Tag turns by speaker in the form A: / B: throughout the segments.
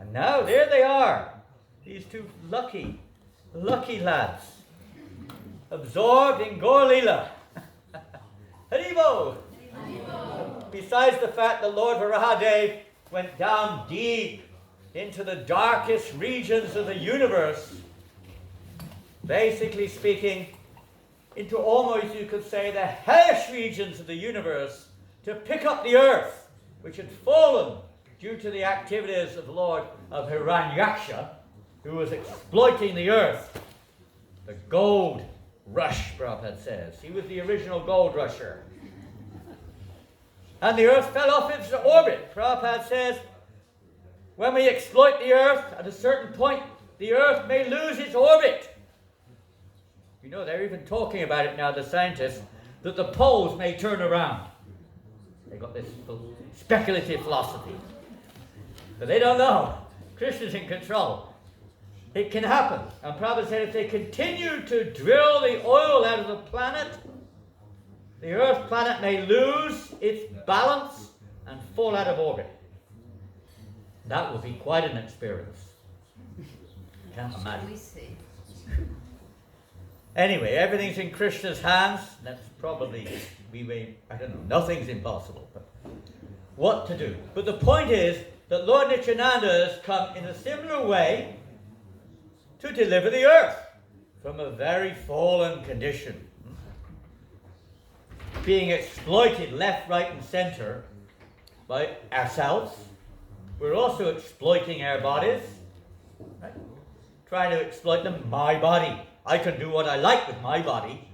A: And now there they are, these two lucky lads, absorbed in Gaur Leela. Haribo! Besides the fact that Lord Varahadev went down deep into the darkest regions of the universe, basically speaking, into almost, you could say, the hellish regions of the universe, to pick up the earth, which had fallen due to the activities of Lord of Hiranyaksha, who was exploiting the earth. The gold rush, Prabhupada says. He was the original gold rusher. And the earth fell off its orbit. Prabhupada says, when we exploit the earth, at a certain point, the earth may lose its orbit. You know, they're even talking about it now, the scientists, that the poles may turn around. They've got this speculative philosophy. But they don't know. Krishna's in control. It can happen. And Prabhupada said if they continue to drill the oil out of the planet, the Earth planet may lose its balance and fall out of orbit. That will be quite an experience. Can't imagine. Anyway, everything's in Krishna's hands. That's probably, I don't know, nothing's impossible. But what to do? But the point is that Lord Nityananda has come in a similar way to deliver the earth from a very fallen condition. Being exploited left, right, and center by ourselves. We're also exploiting our bodies, right? Trying to exploit them. My body. I can do what I like with my body.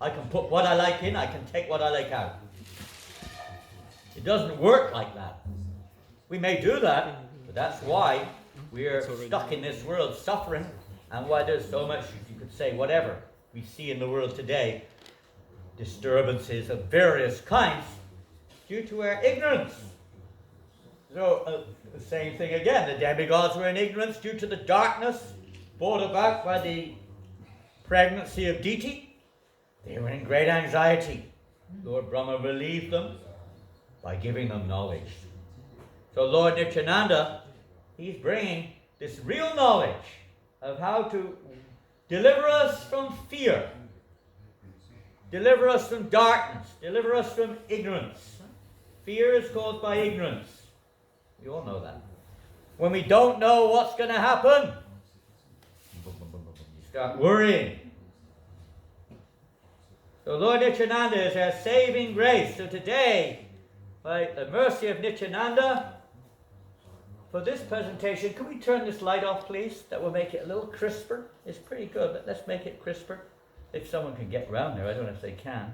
A: I can put what I like in, I can take what I like out. It doesn't work like that. We may do that, but that's why we're stuck in this world suffering, and why there's so much, you could say, whatever we see in the world today, disturbances of various kinds due to our ignorance. So, the same thing again, the demigods were in ignorance due to the darkness brought about by the pregnancy of Diti. They were in great anxiety. Lord Brahma relieved them by giving them knowledge. So Lord Nityananda, he's bringing this real knowledge of how to deliver us from fear, deliver us from darkness, deliver us from ignorance. Fear is caused by ignorance. We all know that. When we don't know what's going to happen, you start worrying. So Lord Nityananda is our saving grace. So today, by the mercy of Nityananda, for this presentation, can we turn this light off, please? That will make it a little crisper. It's pretty good, but let's make it crisper. If someone can get round there, I don't know if they can.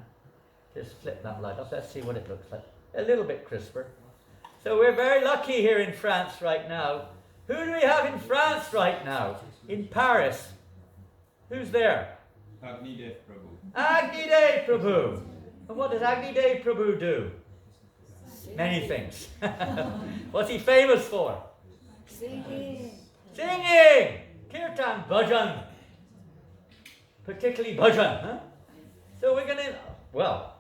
A: Just flip that light off. Let's see what it looks like. A little bit crisper. So we're very lucky here in France right now. Who do we have in France right now? In Paris. Who's there?
B: Agnidev Prabhu.
A: Agnidev Prabhu. And what does Agnidev Prabhu do? Many things. What's he famous for?
C: Singing.
A: Singing! Kirtan, bhajan. Particularly bhajan. Huh? So we're going to, well,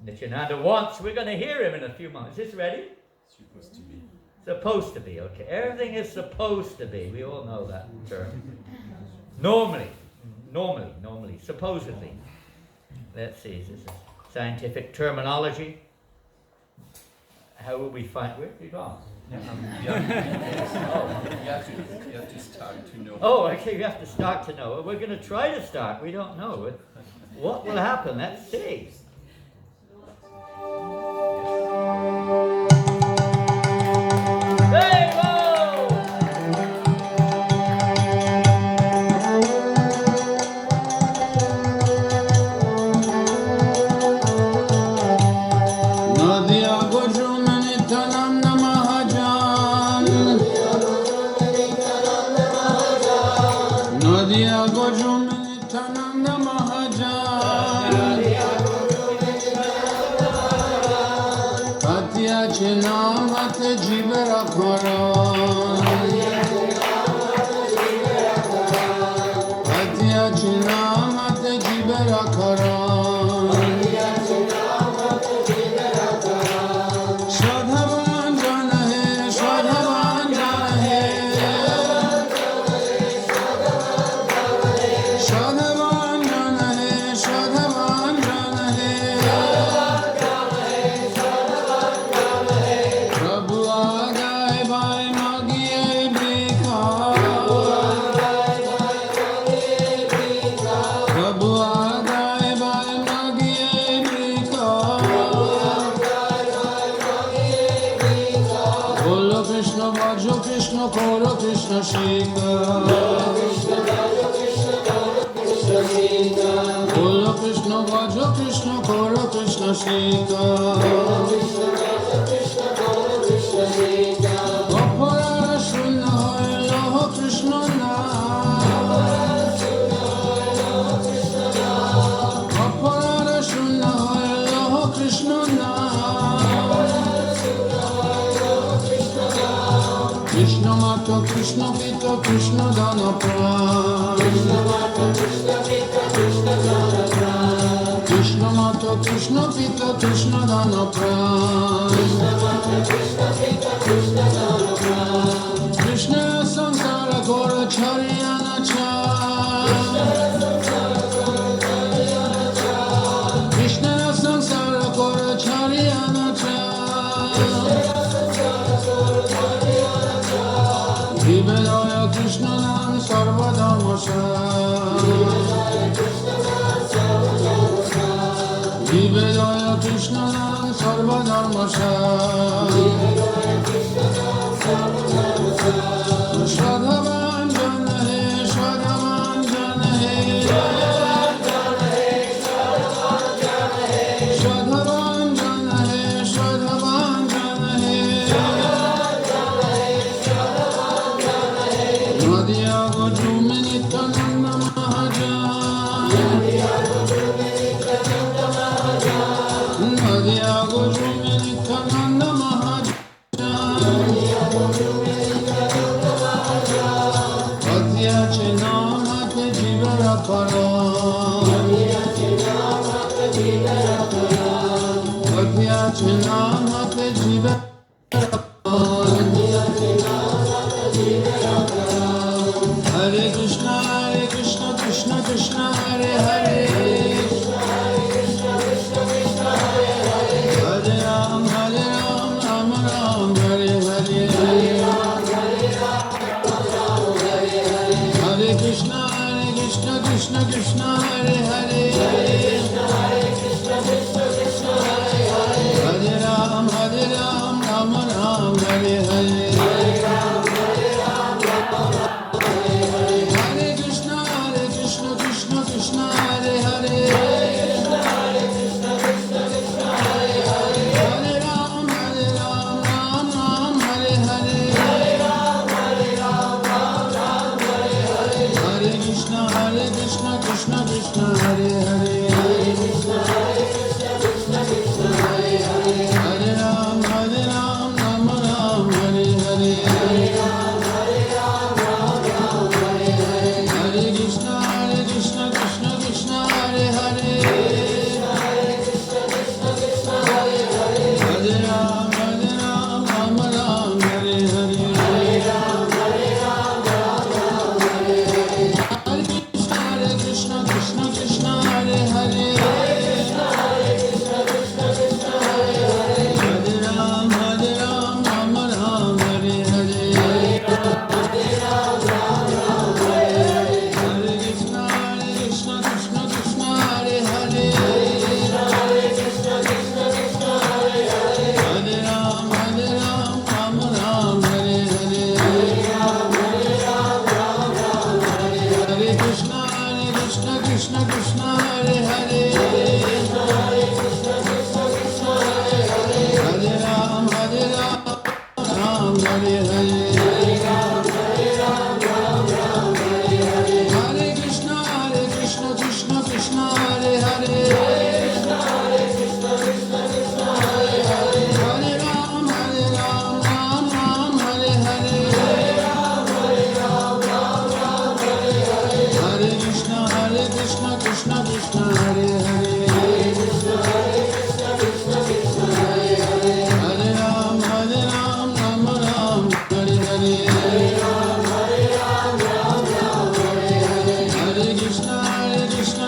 A: Nityananda wants, we're going to hear him in a few moments. Is this ready?
B: Supposed to be.
A: Supposed to be, okay. Everything is supposed to be. We all know that term. Normally, supposedly. Let's see, this is scientific terminology. How will we find, where did you go?
B: You have to start to know.
A: Oh, okay, you have to start to know. We're going to try to start. We don't know. What will happen? Let's see.
D: Shadhavan Krishna Vajo Krishna Koro Krishna Shika Bolo Krishna Vajo Krishna Koro Krishna Shika Gopara Shunna Hoy Krishna Na Gopara Shunna Hoy Krishna Na Krishna Mata Krishna Pita Krishna Dana Pran Krishna Mata Krishna Pita Krishna Dana Pran Krishna Samsara Gora Charyana Cha Krishna Samsara Gora Charyana Cha Vivedaya Krishna Nam Sarvadhamasa Vivedaya Krishna Nam Sarvadhamasa Shradhavan Jana He Shradhavan Jana He Shradhavan Jana He Shradhavan Jana He Nadiya Goju Nityananda Mahajan Nadiya Goju Nityananda Mahajan Adya Chenamate Jivara Param Adya Chenamate Jivara Hare Krishna, Krishna Krishna, Hare Hare. Hare Ram, Ram Ram, Hare Hare. Hare Krishna, Krishna Krishna, Hare Hare. Hare Ram, Ram Ram, Hare Hare. Hare Krishna, Krishna Hare Hare. Hare Ram, Ram Ram, Hare Hare. Hare Krishna, Krishna Hare Hare. Hare Ram, Ram Hare Hare. Hare Krishna, Krishna Hare Hare. Hare Ram, Ram Hare Hare. Hare Krishna, Krishna Hare Hare. Hare Ram, Ram Hare Hare. Hare Krishna, Krishna Hare Hare. Hare Ram, Ram Hare Hare. Hare Krishna, Krishna Hare Hare. Hare Ram, Ram Hare Hare. Hare Krishna, Krishna Hare Hare. Hare Ram, Ram Hare Hare. Hare Krishna,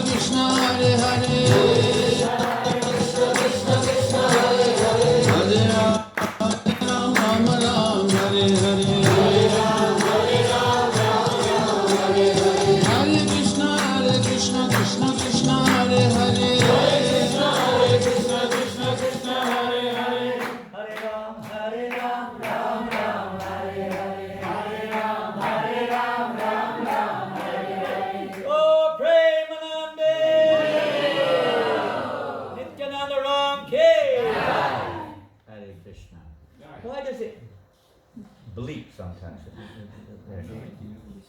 D: Krishna Hare Hare. Hare Ram, Ram Hare Hare. Hare Krishna, Krishna Hare Hare. Hare Ram, Ram Hare Hare. Hare Krishna, Krishna Hare Hare.
A: Hare Ram, Ram Ram, bleep sometimes.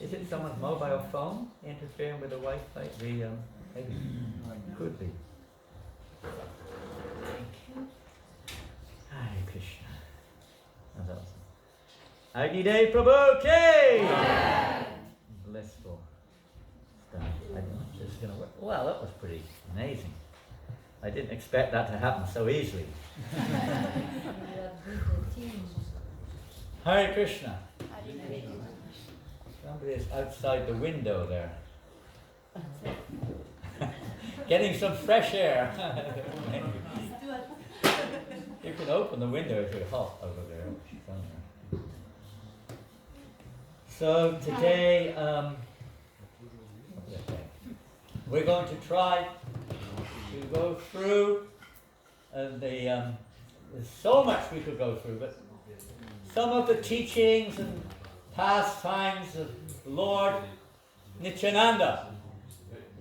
A: Is it someone's mobile phone interfering with the Wi-Fi? Maybe. Could be. Hare Krishna. That's awesome. Agni Day Prabhu, okay! Blissful stuff. I don't know if this is going to work. Well, that was pretty amazing. I didn't expect that to happen so easily. Hare Krishna. Somebody is outside the window there. Getting some fresh air. You can open the window if you're hot over there. So today, we're going to try to go through there's so much we could go through, but some of the teachings and pastimes of Lord Nityananda.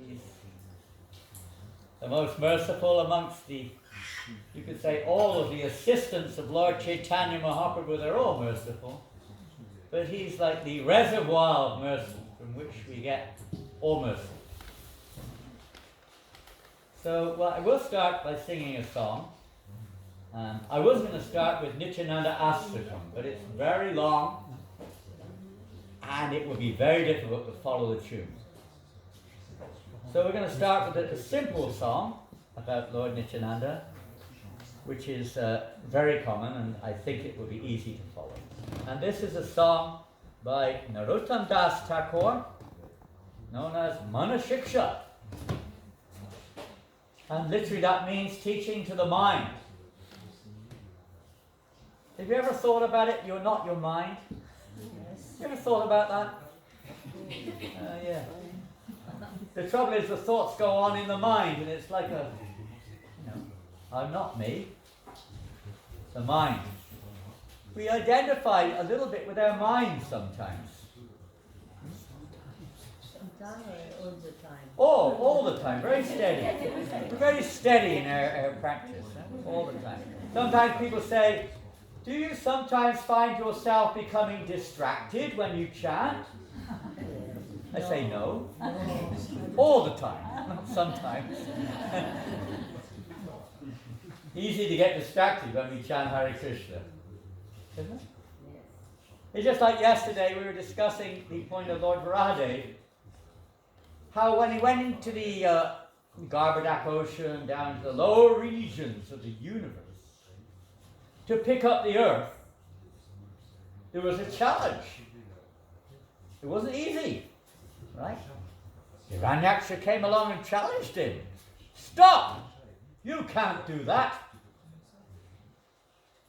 A: He's the most merciful amongst you could say all of the assistants of Lord Chaitanya Mahaprabhu, they're all merciful. But he's like the reservoir of mercy from which we get all mercy. So, well, I will start by singing a song. I was going to start with Nityananda Astakam, but it's very long and it would be very difficult to follow the tune. So we're going to start with a simple song about Lord Nityananda, which is very common and I think it will be easy to follow. And this is a song by Narottam Das Thakur, known as Manashiksha. And literally that means teaching to the mind. Have you ever thought about it? You're not your mind. Yes. You ever thought about that? Yeah. The trouble is the thoughts go on in the mind and it's like I'm not me. The mind. We identify a little bit with our mind sometimes.
C: Sometimes or all the time?
A: Oh, all the time. Very steady. We're very steady in our practice. All the time. Sometimes people say, do you sometimes find yourself becoming distracted when you chant? I say no. All the time, not sometimes. Easy to get distracted when we chant Hare Krishna, isn't it? It's just like yesterday we were discussing the point of Lord Varahadev, how when he went into the Garbadak Ocean, down to the lower regions of the universe, to pick up the earth, there was a challenge. It wasn't easy, right? Hiranyaksha came along and challenged him. Stop! You can't do that.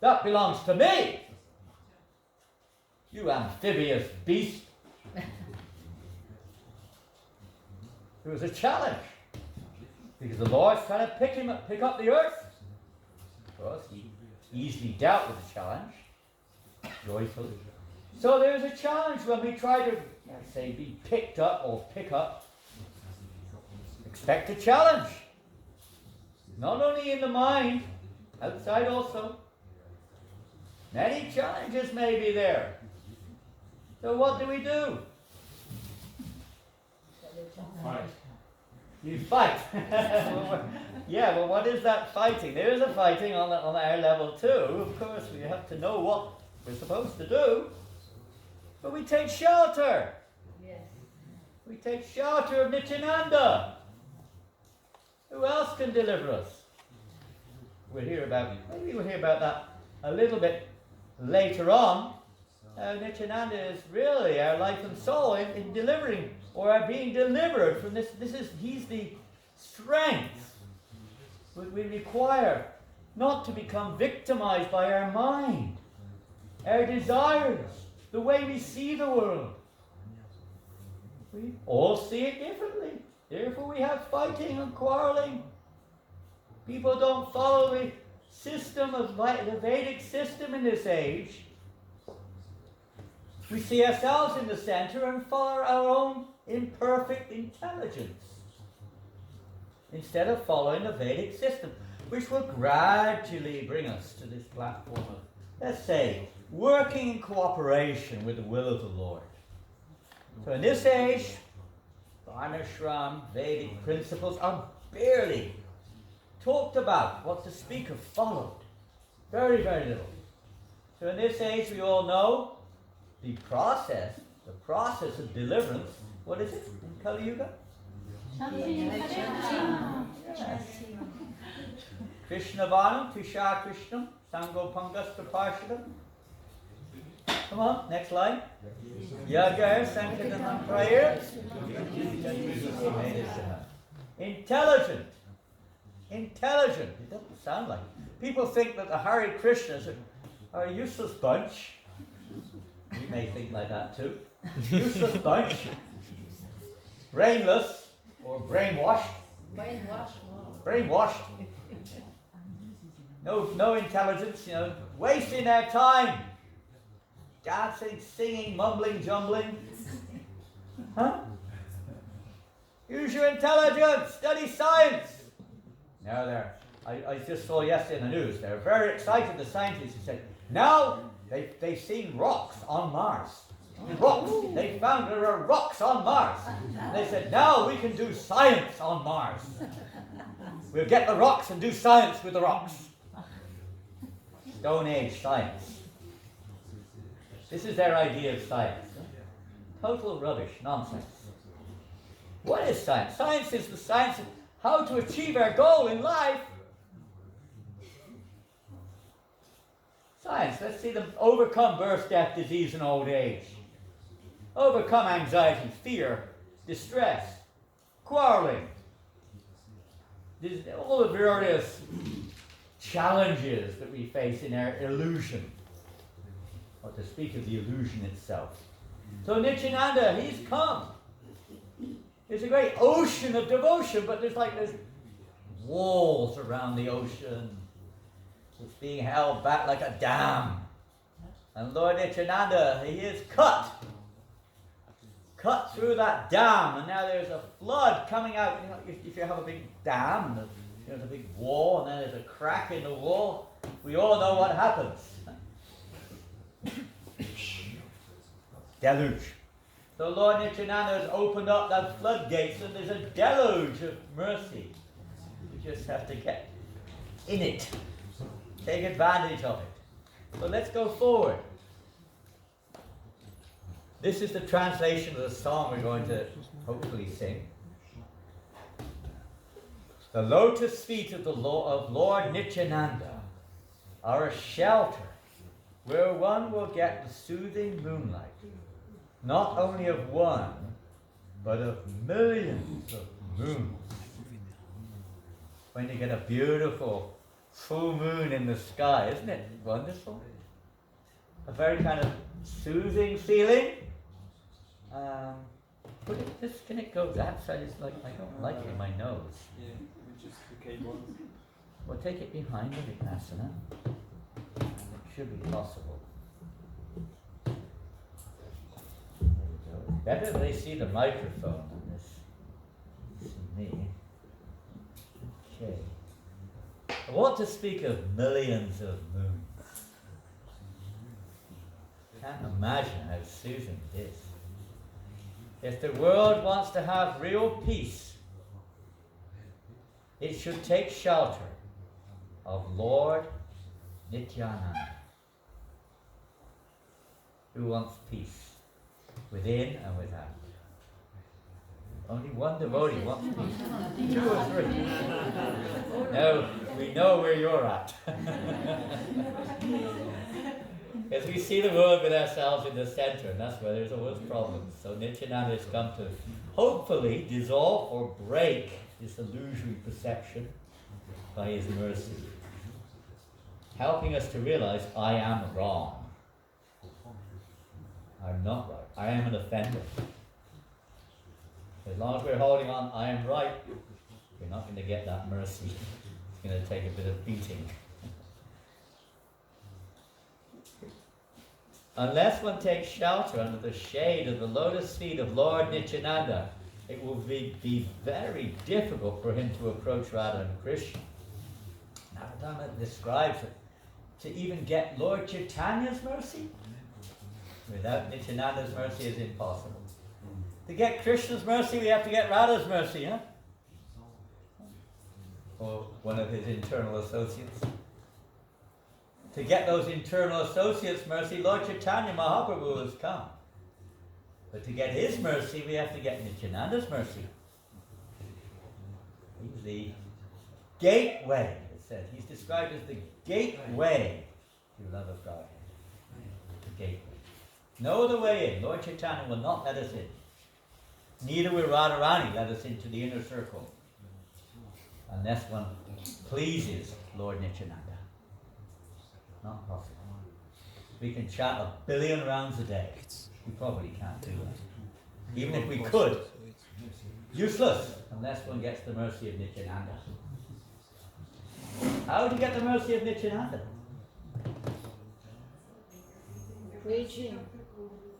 A: That belongs to me. You amphibious beast. There was a challenge. Because the Lord's trying to pick up the earth. Of course, he easily dealt with the challenge. Joyfully. So there's a challenge when we try to, say, be picked up or pick up. Expect a challenge. Not only in the mind, outside also. Many challenges may be there. So what do we do?
B: Fight.
A: You fight. Yeah, well, what is that fighting? There is a fighting on our level too. Of course, we have to know what we're supposed to do. But we take shelter.
C: Yes.
A: We take shelter of Nityananda. Who else can deliver us? Maybe we'll hear about that a little bit later on. Nityananda is really our life and soul in delivering, or our being delivered from this. He's the strength we require not to become victimized by our mind, our desires, the way we see the world. We all see it differently. Therefore we have fighting and quarreling. People don't follow the system of the Vedic system in this age. We see ourselves in the center and follow our own imperfect intelligence instead of following the Vedic system, which will gradually bring us to this platform of, let's say, working in cooperation with the will of the Lord. So in this age, Varnashram, Vedic principles are barely talked about. What the speaker followed. Very, very little. So in this age, we all know the process of deliverance. What is it in Kali Yuga? Krishna Vanam, Tushar Krishnam, Sango Pangasta Parshadam. Come on, next line. Yaga Sankadanam prayer. Intelligent. Intelligent. It doesn't sound like it. People think that the Hare Krishnas are a useless bunch. We may think like that too. Useless bunch. Brainless or brainwashed. Brainwashed. No intelligence, wasting their time. Dancing, singing, mumbling, jumbling. Huh? Use your intelligence, study science. Now I just saw yesterday in the news, they're very excited, the scientists who said, now they've seen rocks on Mars. Rocks. They found there are rocks on Mars. And they said, now we can do science on Mars. We'll get the rocks and do science with the rocks. Stone Age science. This is their idea of science. Total rubbish, nonsense. What is science? Science is the science of how to achieve our goal in life. Science, let's see them overcome birth, death, disease, and old age. Overcome anxiety, fear, distress, quarreling. All the various challenges that we face in our illusion. Or to speak of the illusion itself. So Nityananda, he's come. There's a great ocean of devotion, but there's walls around the ocean. It's being held back like a dam. And Lord Nityananda, he is cut through that dam, and now there's a flood coming out. If you have a big dam, there's a big wall, and then there's a crack in the wall, we all know what happens. Deluge. So Lord Nityananda has opened up that floodgates, and there's a deluge of mercy. You just have to get in it. Take advantage of it. So let's go forward. This is the translation of the song we're going to hopefully sing. The lotus feet of Lord Nityananda are a shelter where one will get the soothing moonlight, not only of one, but of millions of moons. When you get a beautiful full moon in the sky, isn't it wonderful? A very kind of soothing feeling. Can it go that side? It's like, I don't like it in my nose.
B: Yeah, we just the cable.
A: Well, take it behind the Vipassana. It should be possible. There we go. It's better they see the microphone than this. Me. Okay. I want to speak of millions of moons. Can't imagine how soothing it is. If the world wants to have real peace, it should take shelter of Lord Nityananda, who wants peace within and without. Only one devotee wants peace. 2 or 3. No, we know where you're at. Because we see the world with ourselves in the center, and that's where there's always problems. So Nityananda has come to hopefully dissolve or break this illusory perception by his mercy, helping us to realize I am wrong. I'm not right. I am an offender. As long as we're holding on, I am right, we're not going to get that mercy. It's going to take a bit of beating. Unless one takes shelter under the shade of the lotus feet of Lord Nityananda, it will be very difficult for him to approach Radha and Krishna. Now, Dharma describes it. to even get Lord Chaitanya's mercy? Without Nityananda's mercy is impossible. To get Krishna's mercy, we have to get Radha's mercy, huh? Or one of his internal associates. To get those internal associates' mercy, Lord Chaitanya Mahaprabhu has come. But to get his mercy, we have to get Nityananda's mercy. He's the gateway, it says. He's described as the gateway to love of God. The gateway. No other way in. Lord Chaitanya will not let us in. Neither will Radharani let us into the inner circle. Unless one pleases Lord Nityananda. Not possible. We can chant 1 billion rounds a day. We probably can't do that. Even if we could. Useless, unless one gets the mercy of Nityananda. How do you get the mercy of Nityananda?
C: Preaching.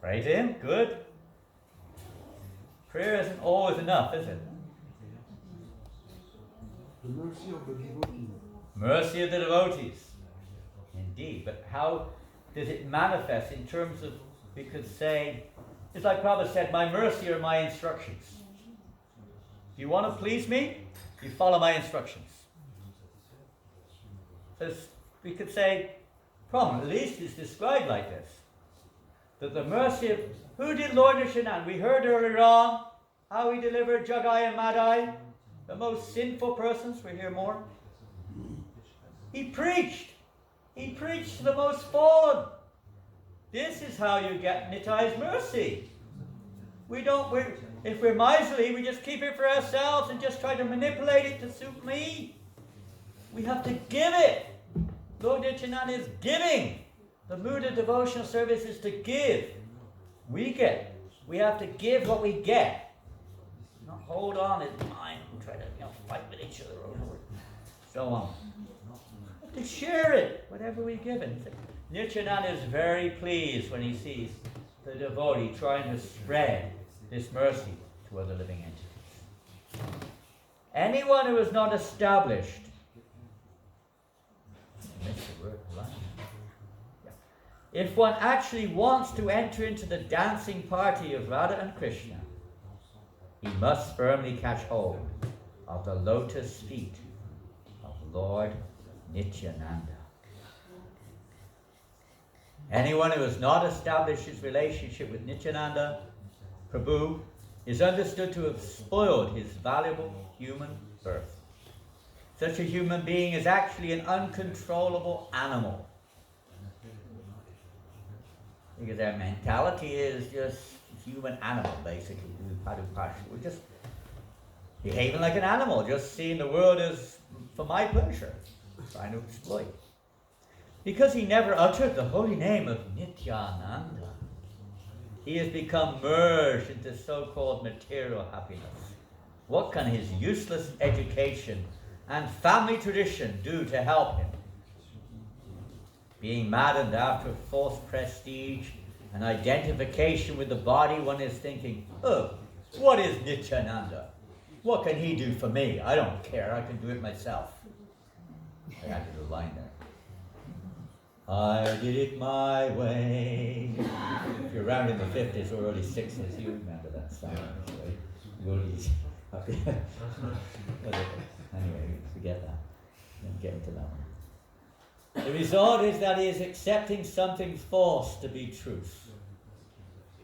A: Pray to him, good. Prayer isn't always enough, is it?
E: The mercy of the devotee.
A: Mercy of the devotees. Indeed, but how does it manifest in terms of, we could say, it's like Prabhupada said, my mercy are my instructions. If you want to please me, you follow my instructions. So we could say, Prabhupada at least is described like this. That the mercy of, who did Lord Nityananda? We heard earlier on how he delivered Jagai and Madai, the most sinful persons. We hear more. He preached. He preached to the most fallen. This is how you get Nitai's mercy. If we're miserly, we just keep it for ourselves and just try to manipulate it to suit me. We have to give it. Lord Nityananda is giving. The mood of devotional service is to give. We have to give what we get. Not hold on in mind and try to fight with each other over it. So on. To share it, whatever we've given. Nityananda is very pleased when he sees the devotee trying to spread this mercy to other living entities. Anyone who is not established, if one actually wants to enter into the dancing party of Radha and Krishna, he must firmly catch hold of the lotus feet of Lord Nityananda. Anyone who has not established his relationship with Nityananda Prabhu is understood to have spoiled his valuable human birth. Such a human being is actually an uncontrollable animal. Because their mentality is just human animal, basically. We're just behaving like an animal, just seeing the world as for my pleasure, trying to exploit. Because he never uttered the holy name of Nityananda, he has become merged into so-called material happiness. What can his useless education and family tradition do to help him? Being maddened after false prestige and identification with the body, one is thinking, oh, what is Nityananda? What can he do for me? I don't care, I can do it myself. I added a line there. I did it my way. If you're around in the 50s or early 60s, you remember that song, right? Anyway, forget that. Don't get into that one. The result is that he is accepting something false to be truth.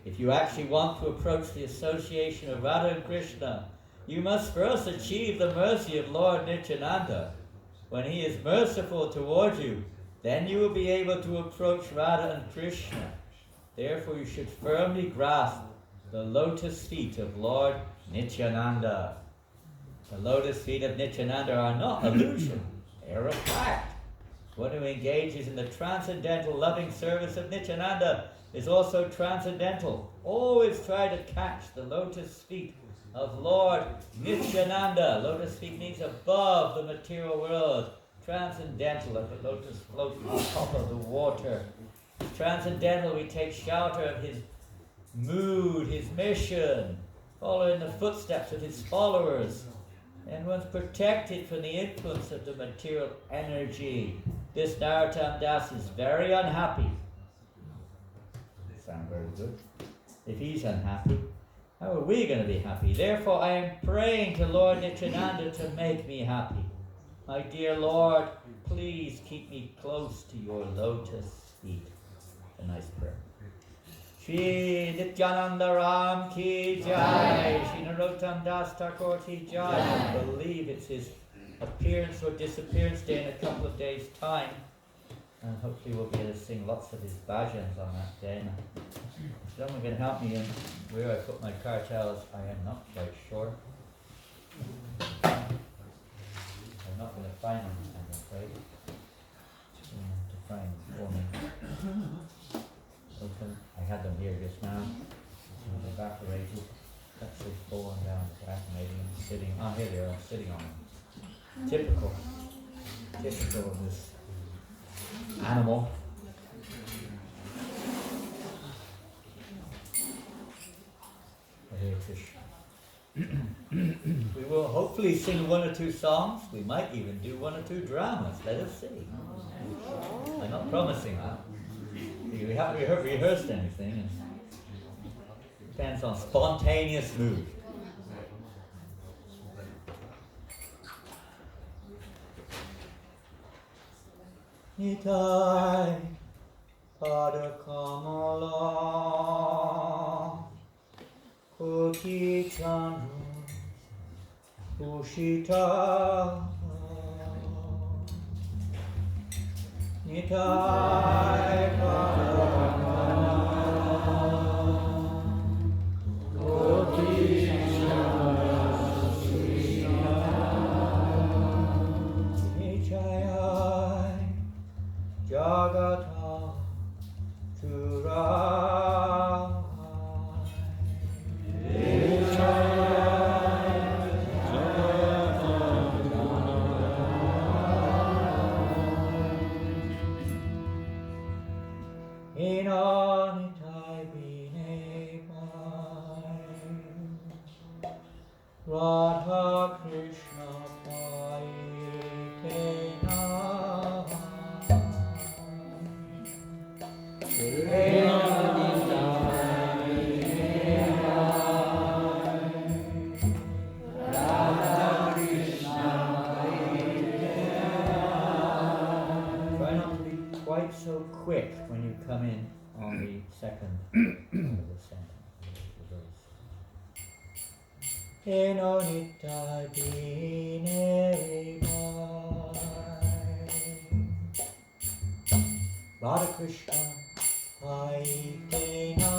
A: If you actually want to approach the association of Radha and Krishna, you must first achieve the mercy of Lord Nityananda. When he is merciful toward you, then you will be able to approach Radha and Krishna. Therefore you should firmly grasp the lotus feet of Lord Nityananda. The lotus feet of Nityananda are not illusion, they are a fact. One who engages in the transcendental loving service of Nityananda is also transcendental. Always try to catch the lotus feet of Lord Nityananda. Lotus feet means above the material world. Transcendental, like the lotus floats on top of the water. Transcendental, we take shelter of his mood, his mission, following the footsteps of his followers. And one's protected from the influence of the material energy. this Nityananda is very unhappy. Sound very good. If he's unhappy, how are we going to be happy? Therefore, I am praying to Lord Nityananda to make me happy. My dear Lord, please keep me close to your lotus feet. A nice prayer. Shri Nityananda Ram ki jai. Shri Narottam Das Thakur ki jai. I believe it's his appearance or disappearance day in a couple of days' time. And hopefully we'll be able to sing lots of his bhajans on that day. If someone can help me in where I put my cartels, I am not quite sure. I'm not going to find them, I'm afraid. To find them for me. Open. I had them here just now. They've evaporated. That's just fallen down the back, maybe I'm sitting. Oh, here they are, I'm sitting on them. Typical of this animal. Hare Krishna. We will hopefully sing 1 or 2 songs. We might even do 1 or 2 dramas. Let us see. I'm not promising that. We haven't rehearsed anything. And depends on spontaneous mood. Nitai Pada Kamala Koti Chandra Ushita Nitai Pada Kamala Koti Chandra Ushita Jagata Turai Inanitai Bine Radha Krishna Pai quite so quick when you come in on the second of the sentence. Enonitai bine Radha Krishna Paitena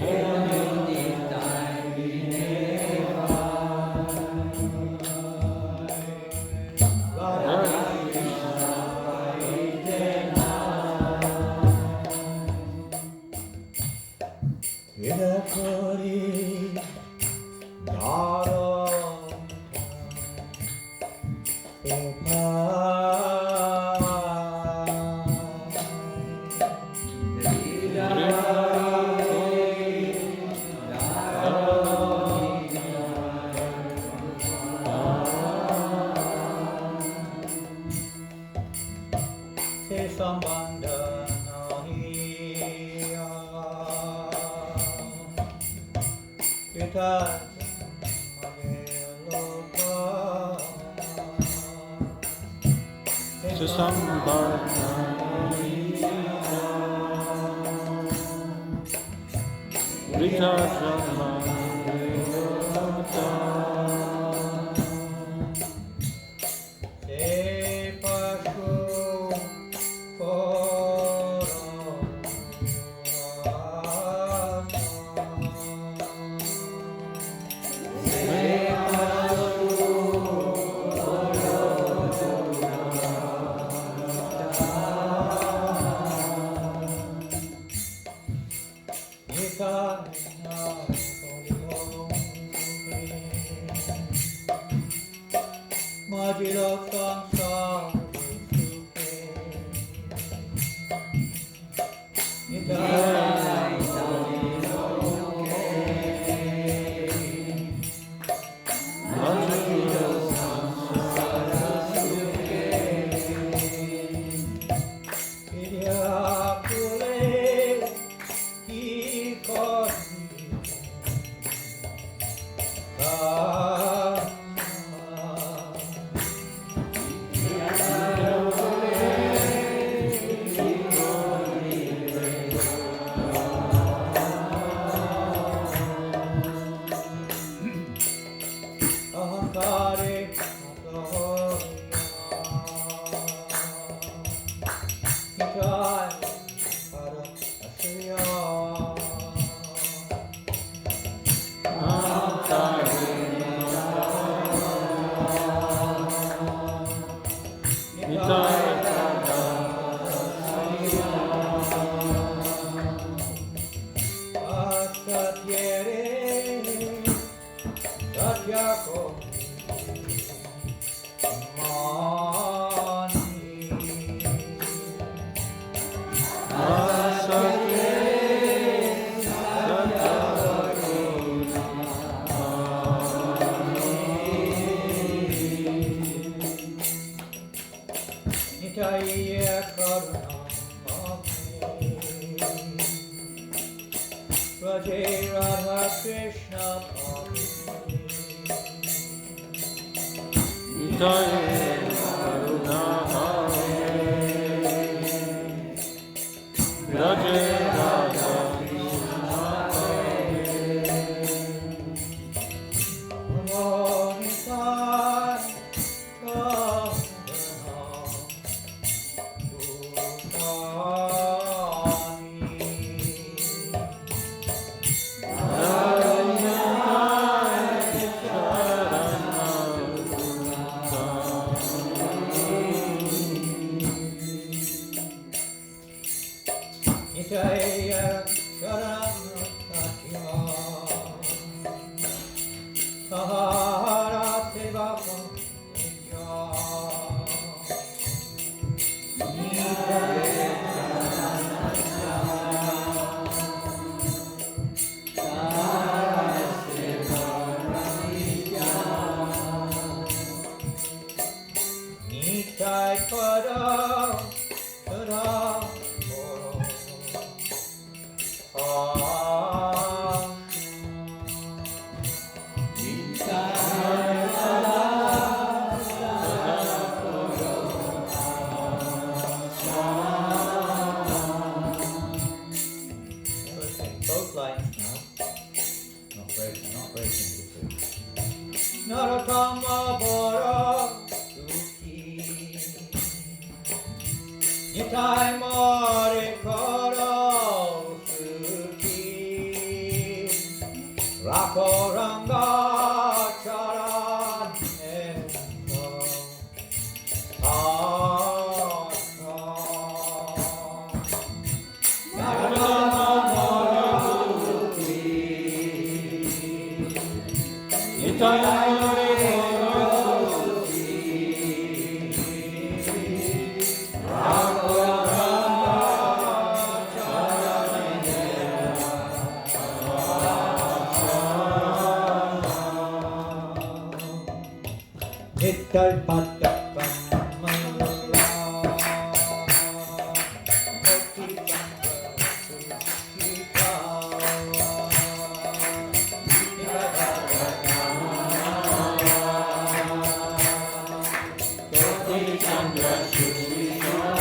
A: Enonitai bine Kori Dara Shrimati Radha Krishna
D: Jai Karuna Raja Raja
A: Both lines now. Not breaking. Narakama Bora Suki Nitai Mare Koro Suki Rakoranga Charan Eko Narakama Bora Suki Nitai Nittal Patakam Mala Mokti Chandra Sushita Mokti Chandra Sushita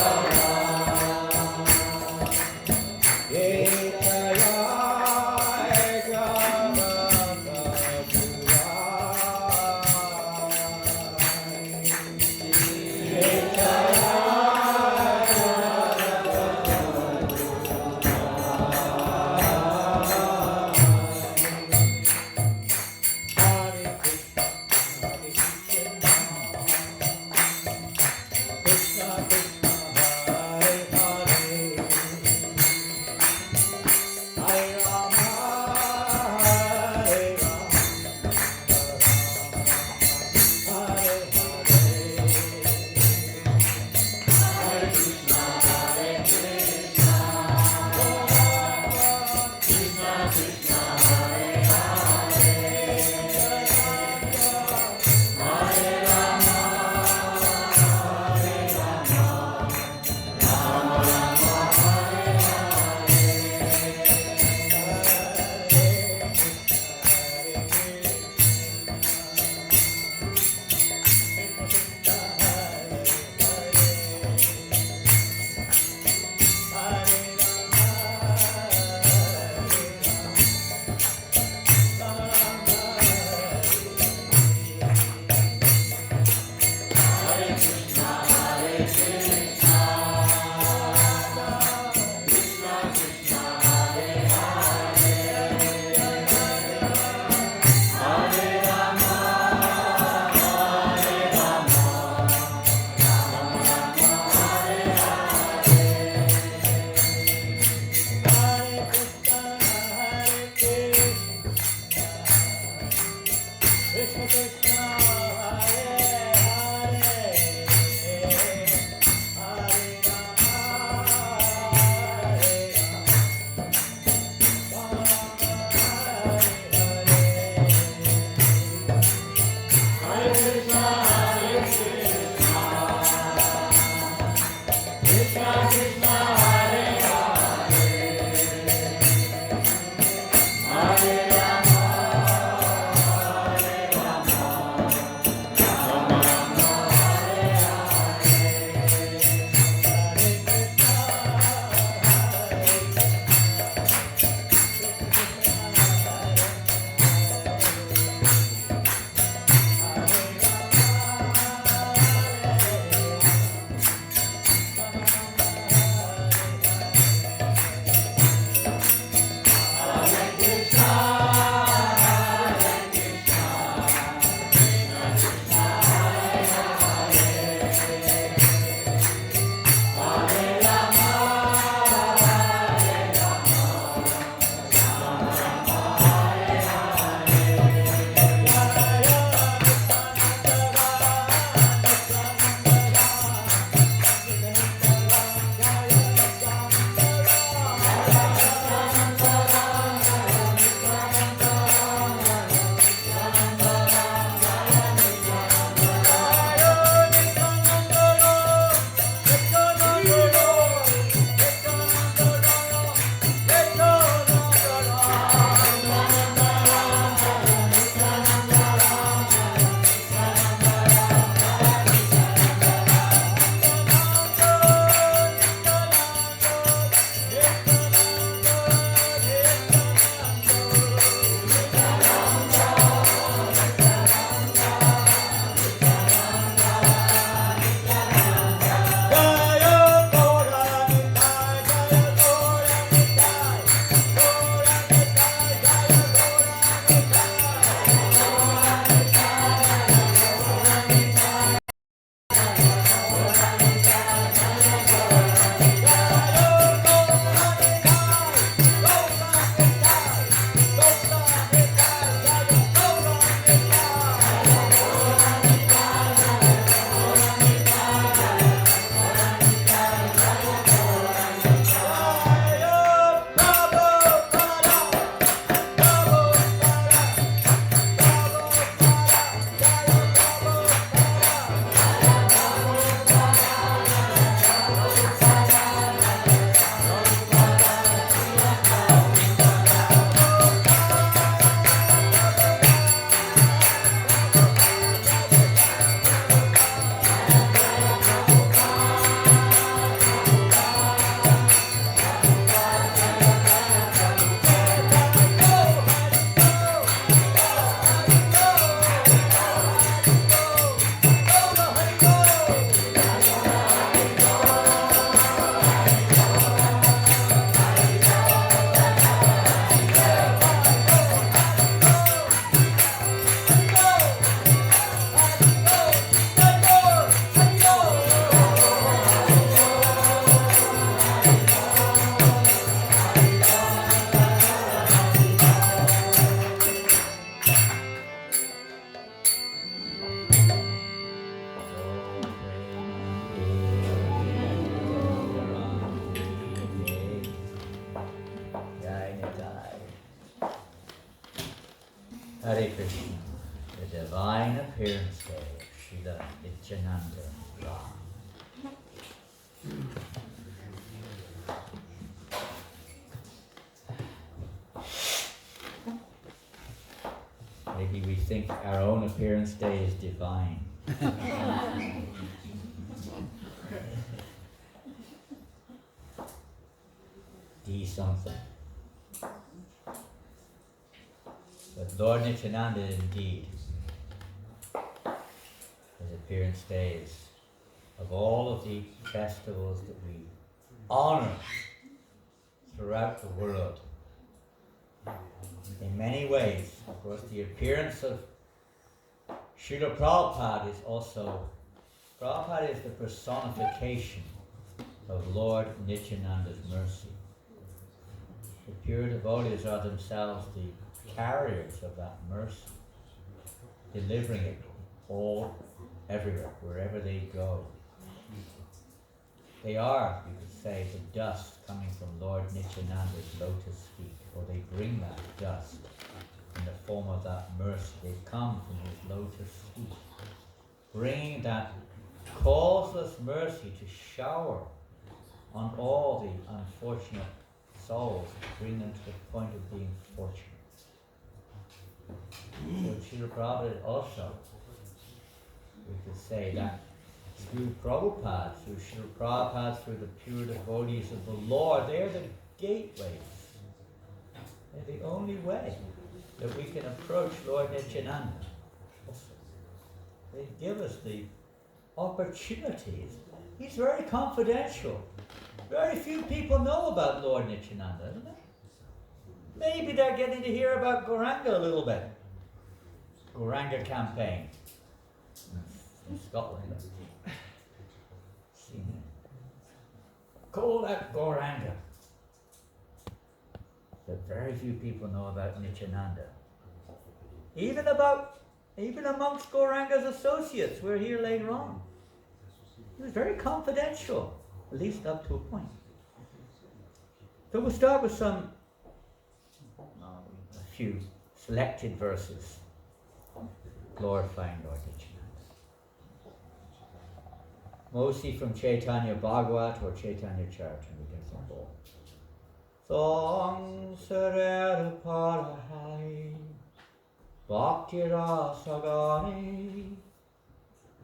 A: Hare Krishna, the divine appearance day of Srila Nityananda Ram. Maybe we think our own appearance day is divine. D something. But Lord Nityananda indeed, his appearance days of all of the festivals that we honor throughout the world. In many ways, of course, the appearance of Srila Prabhupada is also, Prabhupada is the personification of Lord Nityananda's mercy. The pure devotees are themselves the carriers of that mercy, delivering it all, everywhere, wherever they go. They are, you could say, the dust coming from Lord Nityananda's lotus feet, or they bring that dust in the form of that mercy. They come from his lotus feet, bringing that causeless mercy to shower on all the unfortunate souls, to bring them to the point of being fortunate. So Srila Prabhupada also, we could say that through Prabhupada, through Srila Prabhupada, through the pure devotees of the Lord, they're the gateways. They're the only way that we can approach Lord Nityananda. They give us the opportunities. He's very confidential. Very few people know about Lord Nityananda, isn't it? Maybe they're getting to hear about Gauranga a little bit. Gauranga campaign in Scotland. Seen it. Call that Gauranga. But very few people know about Nityananda. Even amongst Gauranga's associates, we're here later on. It was very confidential, at least up to a point. So we'll start with a few selected verses glorifying Lord Nityananda. Mostly from Chaitanya Bhagavat or Chaitanya Charitamrita from both. Song Sarada Parahai Bhakti Rasagani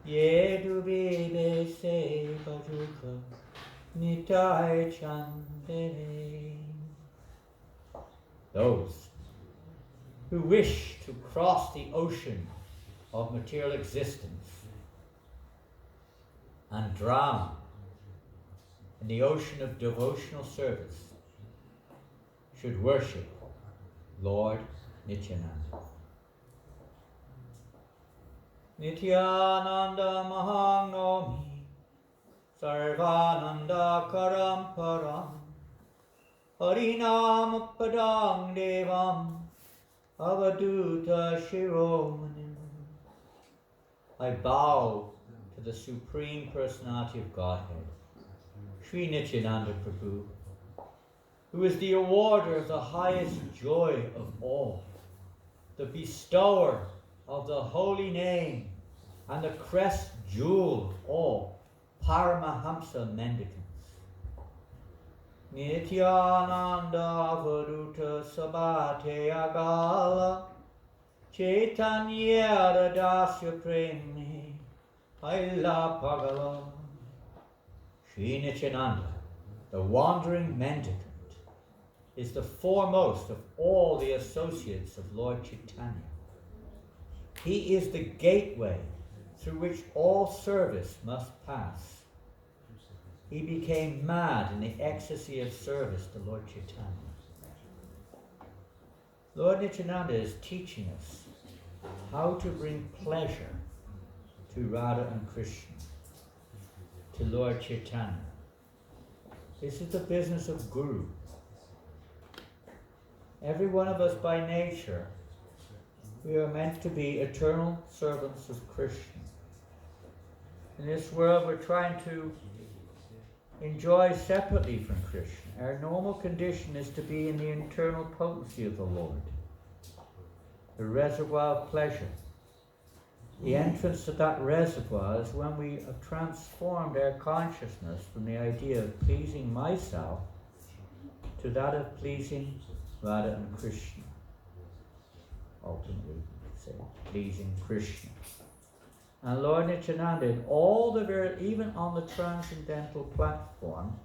A: Yedu Bibe Se Bajuka Nitai Chandere. Those who wish to cross the ocean of material existence and drown in the ocean of devotional service should worship Lord Nityananda. Nityananda Mahanomi Sarvananda Karamparam Harinam Padang Devam Avaduta Shiromanim. I bow to the Supreme Personality of Godhead, Sri Nityananda Prabhu, who is the awarder of the highest joy of all, the bestower of the holy name, and the crest jewel of all Paramahamsa mendicants. Nityananda Avaduta Sabhate Agala Chaitanya Radasya Premi Aila Pagala. Sri Nityananda, the wandering mendicant, is the foremost of all the associates of Lord Chaitanya. He is the gateway through which all service must pass. He became mad in the ecstasy of service to Lord Chaitanya. Lord Nityananda is teaching us how to bring pleasure to Radha and Krishna, to Lord Chaitanya. This is the business of Guru. Every one of us by nature, we are meant to be eternal servants of Krishna. In this world, we're trying to enjoy separately from Krishna. Our normal condition is to be in the internal potency of the Lord. the reservoir of pleasure. The entrance to that reservoir is when we have transformed our consciousness from the idea of pleasing myself to that of pleasing Radha and Krishna. Ultimately, we could say pleasing Krishna. And Lord Nityananda, in all the even on the transcendental platform,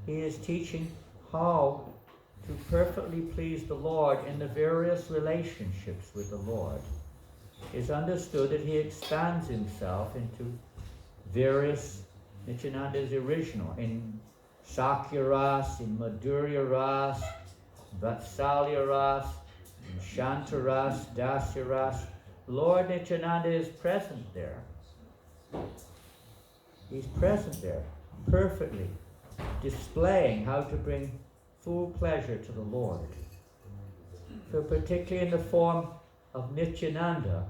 A: he is teaching how to perfectly please the Lord in the various relationships with the Lord. It's understood that he expands himself into various, Nityananda is original, in Sakya Ras, in Madhurya Ras, Vatsalya Ras, in Shanta Ras, Dasya Ras. Lord Nityananda is present there. He's present there, perfectly, displaying how to bring full pleasure to the Lord. So particularly in the form of Nityananda,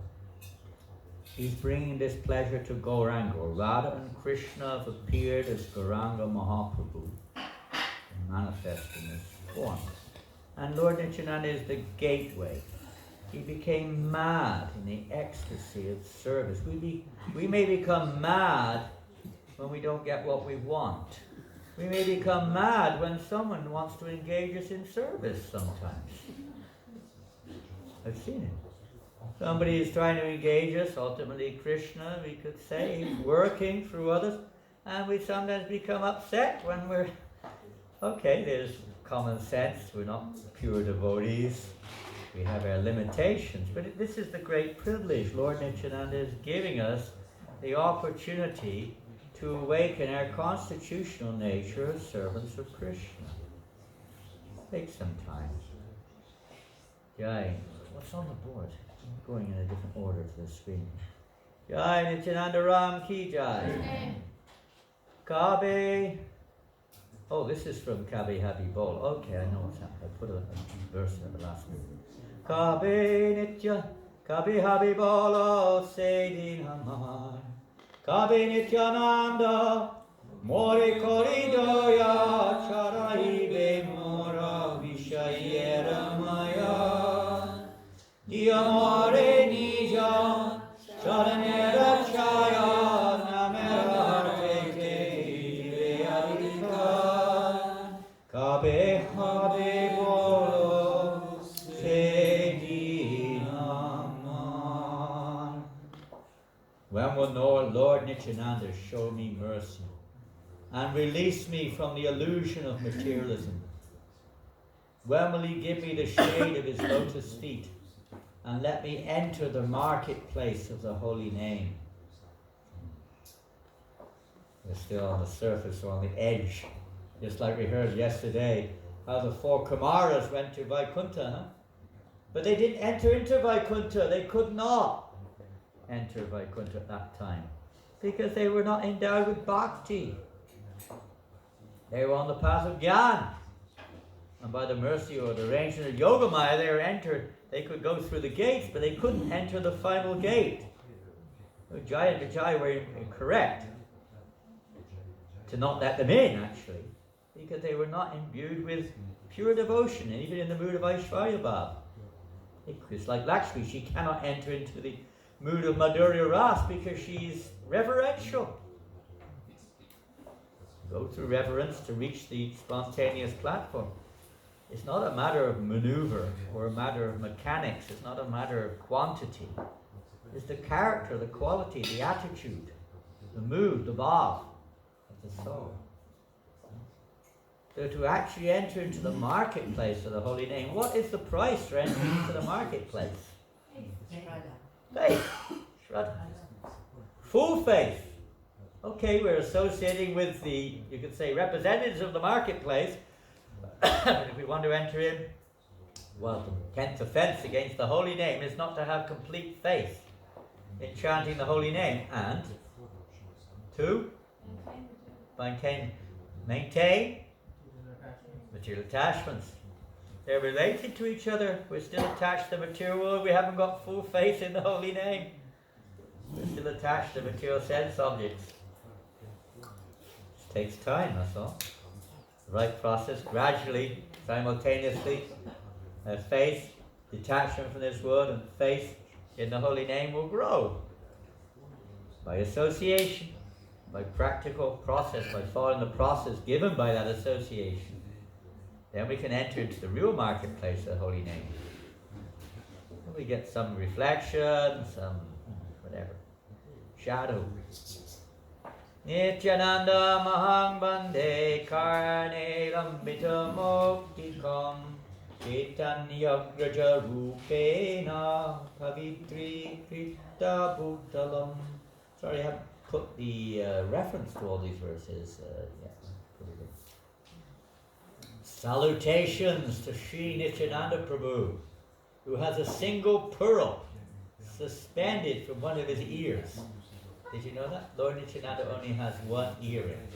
A: he's bringing this pleasure to Gauranga. Radha and Krishna have appeared as Gauranga Mahaprabhu, manifest in this form. And Lord Nityananda is the gateway. He became mad in the ecstasy of service. We may become mad when we don't get what we want. We may become mad when someone wants to engage us in service sometimes. I've seen it. Somebody is trying to engage us, ultimately Krishna, we could say, he's working through others, and we sometimes become upset when we're, okay, there's common sense, we're not pure devotees, we have our limitations, but this is the great privilege Lord Nityananda is giving us, the opportunity to awaken our constitutional nature as servants of Krishna. Take some time. Jai. What's on the board? I'm going in a different order to the screen. Jai Nityananda Ram Ki Jai. Kabe. Oh, this is from Kabe Happy Bol. Okay, I know what's happening. I put a verse at the last minute. Kabe Nitya, Kabe Happy Bolo, Seydin Hamar. Kabe Nityananda, More Koridoya, Charaibe Mora Vishayera Maya. Diamore Nija, Charanera Chaya, Namera Teke, Veadika, Kabe Habe Bolo, Sedinaman. When will Lord Nityananda show me mercy and release me from the illusion of materialism? When will he give me the shade of his lotus feet and let me enter the marketplace of the holy name? We're still on the surface or on the edge, just like we heard yesterday, how the four Kumaras went to Vaikuntha, huh? But they didn't enter into Vaikuntha. They could not enter Vaikuntha at that time because they were not endowed with bhakti. They were on the path of Jnana. And by the mercy or the arrangement of Yogamaya, they were entered. They could go through the gates, but they couldn't enter the final gate. Vijay and Vijay were incorrect to not let them in, actually, because they were not imbued with pure devotion, and even in the mood of Aishwarya Bhav. It's like Lakshmi, she cannot enter into the mood of Madhurya Ras because she's reverential. Go through reverence to reach the spontaneous platform. It's not a matter of maneuver or a matter of mechanics. It's not a matter of quantity. It's the character, the quality, the attitude, the mood, the bhav of the soul. So to actually enter into the marketplace of the holy name, what is the price for entering into the marketplace? Faith. Shraddha. Full faith. Okay, we're associating with the, you could say, representatives of the marketplace. But if we want to enter in, well, the 10th offense against the holy name is not to have complete faith in chanting the holy name and to maintain material attachments. They're related to each other. We're still attached to the material world. We haven't got full faith in the holy name. We're still attached to material sense objects. It takes time, that's all. The right process, gradually, simultaneously, faith, detachment from this world and faith in the holy name will grow. By association, by practical process, by following the process given by that association, then we can enter into the real marketplace of the holy name. And we get some reflection, some whatever, shadow. Nityananda mahang bande karne lambita moktikam Chaitanya rupena pavitri krita bhutalam. Sorry, I haven't put the reference to all these verses. Put it in. Salutations to Sri Nityananda Prabhu, who has a single pearl suspended from one of his ears. Did you know that? Lord Nityananda only has one earring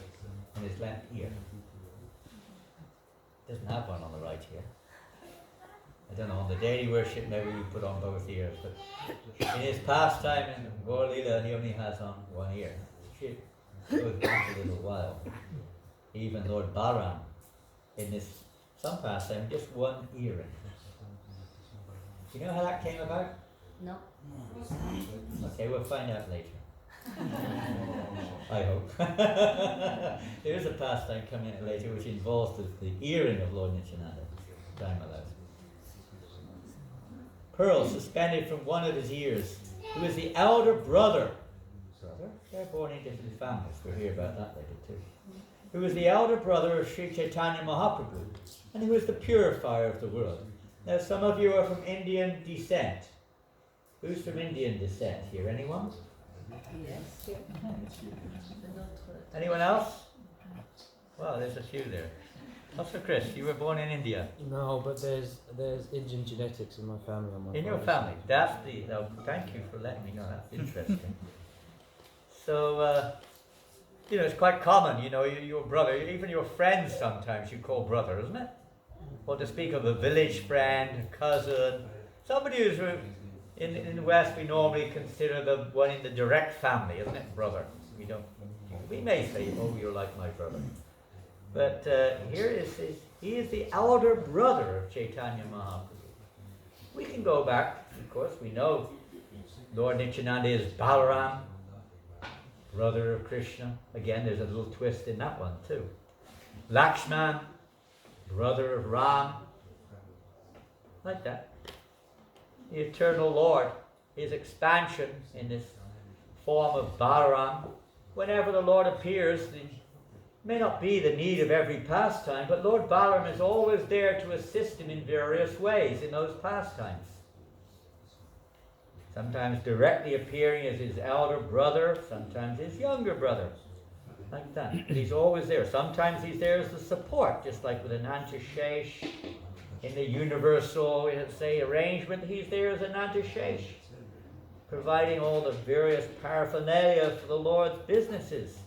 A: in his left ear. Doesn't have one on the right ear. I don't know, on the daily worship maybe we put on both ears, but in his pastime in Gaur Leela he only has on one ear. It goes back a little while. Even Lord Balaram in this some pastime just one earring. Do you know how that came about?
C: No.
A: Okay, we'll find out later. I hope. There is a pastime coming out later which involves the earring of Lord Nityananda. Time allows. Pearl suspended from one of his ears, who is the elder brother. They're born in different families. We'll hear about that later too. Who is the elder brother of Sri Chaitanya Mahaprabhu, and who is the purifier of the world. Now, some of you are from Indian descent. Who's from Indian descent here? Anyone?
C: Yes.
A: Anyone else? Well, there's a few there. Also, Chris, you were born in India.
B: No, but there's Indian genetics in my family. On my
A: In your
B: father's
A: family.
B: side.
A: That's the. No, thank you for letting me know. That's interesting. So, it's quite common. Your brother, even your friends, sometimes you call brother, isn't it? Or to speak of a village friend, a cousin, somebody who's in the West. We normally consider the one in the direct family, isn't it, brother? We may say, oh, you're like my brother. But here he is the elder brother of Chaitanya Mahaprabhu. We can go back, of course, we know Lord Nityananda is Balaram, brother of Krishna. Again, there's a little twist in that one too. Lakshman, brother of Ram. Like that. The eternal Lord, his expansion in this form of Balaram. Whenever the Lord appears, may not be the need of every pastime, but Lord Balaram is always there to assist him in various ways in those pastimes. Sometimes directly appearing as his elder brother, sometimes his younger brother, like that. But he's always there. Sometimes he's there as the support, just like with Anantashesh in the universal, say, arrangement. He's there as Anantashesh, providing all the various paraphernalia for the Lord's businesses.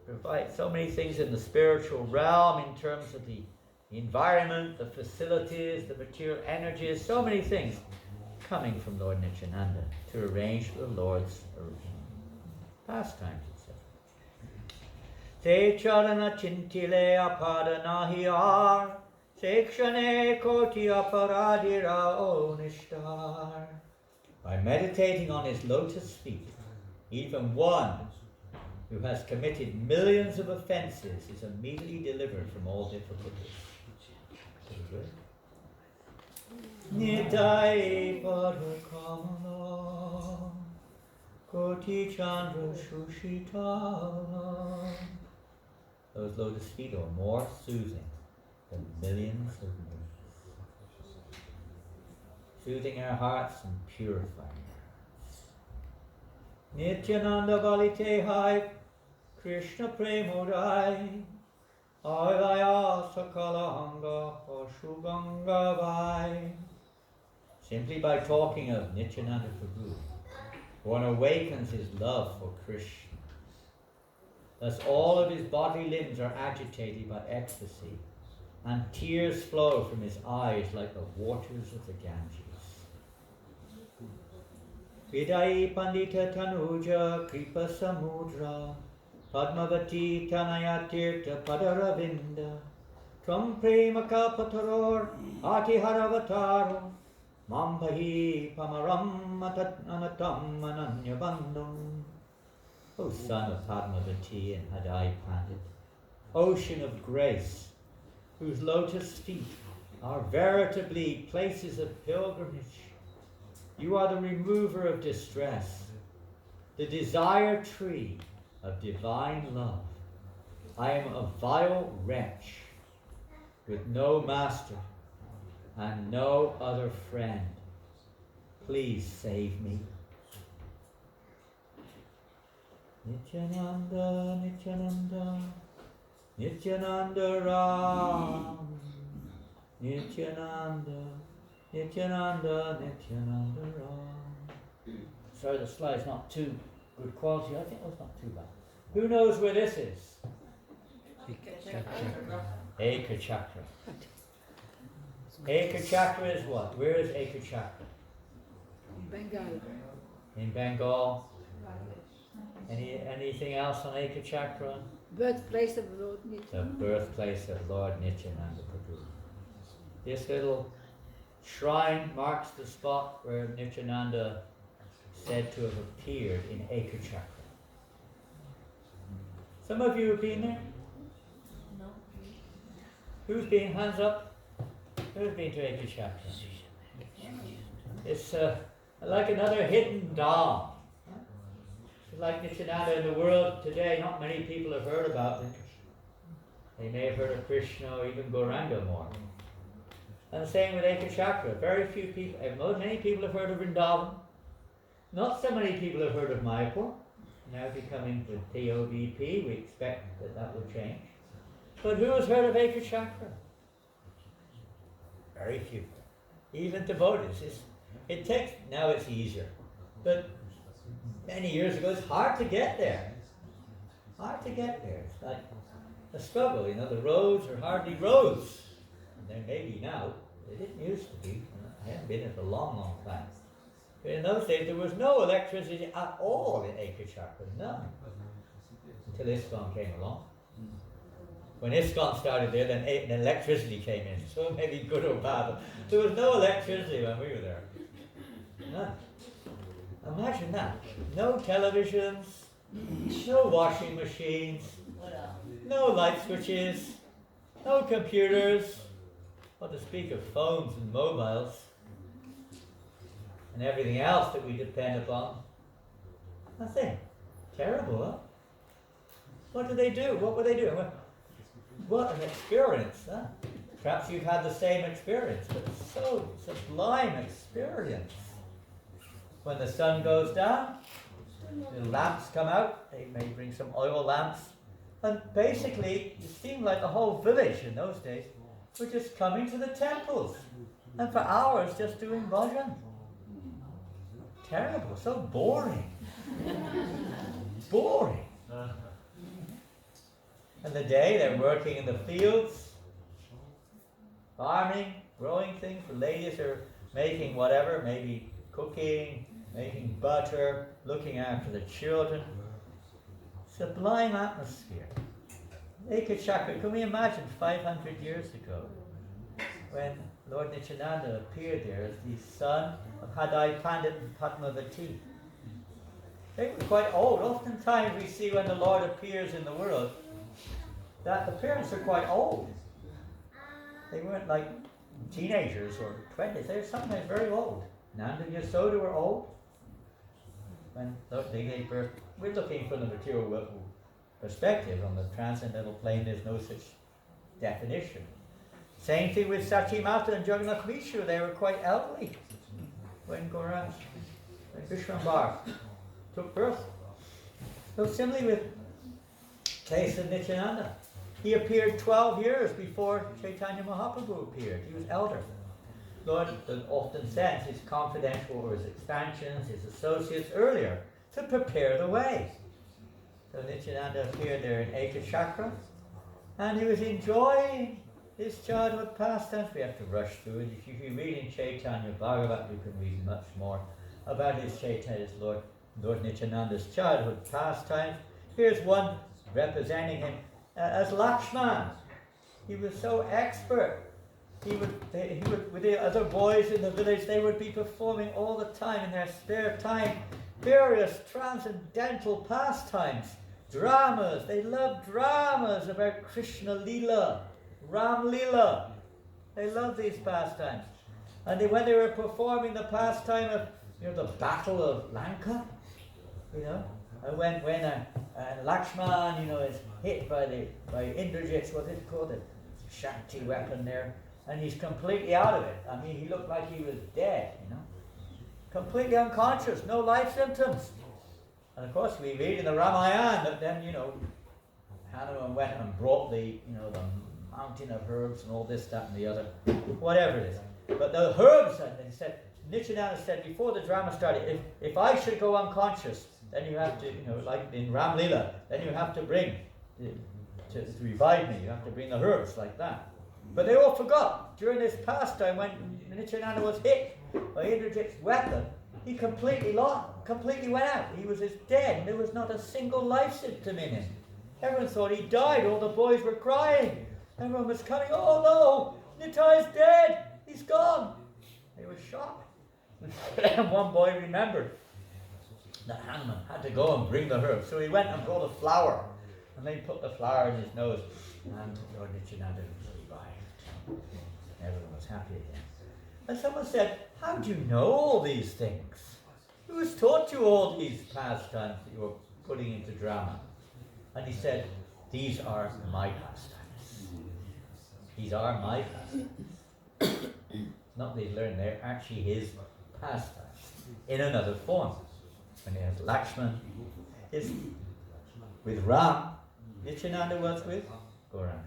A: Provide so many things in the spiritual realm in terms of the environment, the facilities, the material energies, so many things coming from Lord Nityananda to arrange the Lord's pastimes, etc. Te charana chintile apadanahiar, sekshane koti aparadira onishtar. By meditating on his lotus feet, even one who has committed millions of offenses is immediately delivered from all difficulties. Nitai Padhukamala Koti Chandra Shushitala. Those lotus feet are more soothing than millions of moons. Soothing our hearts and purifying our hearts. Nityananda Balite Hai Krishna Premodai Ailaya Sakalahanga Pashuganga Vai. Simply by talking of Nityananda Prabhu, one awakens his love for Krishna. Thus all of his bodily limbs are agitated by ecstasy, and tears flow from his eyes like the waters of the Ganges. Vidai Pandita Tanuja Kripa Samudra Padmavati Tanaya Tirtha Padaravinda Tram Prema Kalpataror Ati Haravatar Mampahi pamaram atat anatam ananyabandam. O son of Padmavati and Hadai Pandit, ocean of grace, whose lotus feet are veritably places of pilgrimage, you are the remover of distress, the desire tree of divine love. I am a vile wretch with no master and no other friend. Please save me. Nityananda, Nityananda, Nityananda Ram. Nityananda, Nityananda, Nityananda Ram. Sorry, the slide's not too good quality. I think it was not too bad. Who knows where this is? Eka Chakra. Eka Chakra is what? Where is Eka Chakra?
C: Bengal.
A: In Bengal. Anything else on Eka Chakra?
C: Birthplace of Lord
A: The
C: Nityananda.
A: birthplace of Lord Nityananda Prabhu. This little shrine marks the spot where Nityananda said to have appeared in Eka Chakra. Some of you have been there?
C: No.
A: Who's been? Hands up. Who's been to Eka Chakra? It's like another hidden Dham. Like Nityananda in the world today, not many people have heard about it. They may have heard of Krishna or even Gauranga more. And the same with Eka Chakra. Very few people, many people have heard of Vrindavan. Not so many people have heard of Mayapur. Now becoming with TOBP, we expect that will change. But who has heard of Eka Chakra? Very few. Even devotees. It takes, now it's easier. But many years ago, it's hard to get there. Hard to get there. It's like a struggle, the roads are hardly roads. And there may be now. They didn't used to be. I haven't been there for a long, long time. But in those days, there was no electricity at all in Eka Chakra. None. Until ISKCON came along. When ISKCON started there, then electricity came in. So maybe good or bad. But there was no electricity when we were there. None. Imagine that. No televisions, no washing machines, no light switches, no computers, what to speak of phones and mobiles, and everything else that we depend upon. Nothing. Terrible, huh? What did they do? What were they doing? What an experience, huh? Perhaps you've had the same experience, but so sublime experience. When the sun goes down, the lamps come out. They may bring some oil lamps. And basically, it seemed like the whole village in those days were just coming to the temples. And for hours just doing bhajan. Terrible, so boring. Boring. And the day they're working in the fields, farming, growing things. The ladies are making whatever, maybe cooking, making butter, looking after the children. Sublime atmosphere. Eka Chakra, can we imagine 500 years ago when Lord Nityananda appeared there as the son of Hadai Pandit and Padmavati? They were quite old. Oftentimes we see when the Lord appears in the world that the parents are quite old. They weren't like teenagers or 20s. They were sometimes very old. Nanda and Yasoda were old when they gave birth. We're looking from the material perspective. On the transcendental plane, there's no such definition. Same thing with Sachimata and Jagannath Mishra. They were quite elderly when Vishwambar took birth. So similarly with case of Nityananda. He appeared 12 years before Chaitanya Mahaprabhu appeared. He was elder. Lord often sends his confidential or his expansions, his associates earlier to prepare the way. So Nityananda appeared there in Eka Chakra, and he was enjoying his childhood pastimes. We have to rush through it. If you read in Chaitanya Bhagavat, you can read much more about his Lord Nityananda's childhood pastimes. Here's one representing him as Lakshman. He was so expert he would, with the other boys in the village, they would be performing all the time in their spare time various transcendental pastimes, dramas. They loved dramas about Krishna Lila, Ram Lila. They loved these pastimes. And when they were performing the pastime of, the Battle of Lanka, and when Lakshman, is hit by Indrajit's, what is it called, the Shakti weapon there, and he's completely out of it. I mean, he looked like he was dead, completely unconscious, no life symptoms. And of course, we read in the Ramayana that then, Hanuman went and brought the mountain of herbs and all this, that, and the other, whatever it is. But the herbs, and they said, Nityananda said before the drama started, if I should go unconscious, then you have to, like in Ram Lila, then you have to bring, to revive me, you have to bring the herbs like that. But they all forgot. During this pastime, when Nityananda was hit by Indrajit's weapon, he completely went out. He was as dead. There was not a single life symptom in him. Everyone thought he died. All the boys were crying. Everyone was coming, oh no, Nitya's dead. He's gone. They were shocked. And one boy remembered that Hanuman had to go and bring the herbs. So he went and brought a flower. And they put the flower in his nose. And Lord Nityananda was revived. Everyone was happy again. And someone said, how do you know all these things? Who has taught you all these pastimes that you're putting into drama? And he said, these are my pastimes. These are my pastimes. Not these learned, they're actually his pastimes in another form. When he has Lakshman, is with Ram, Nityananda was with Gauranga.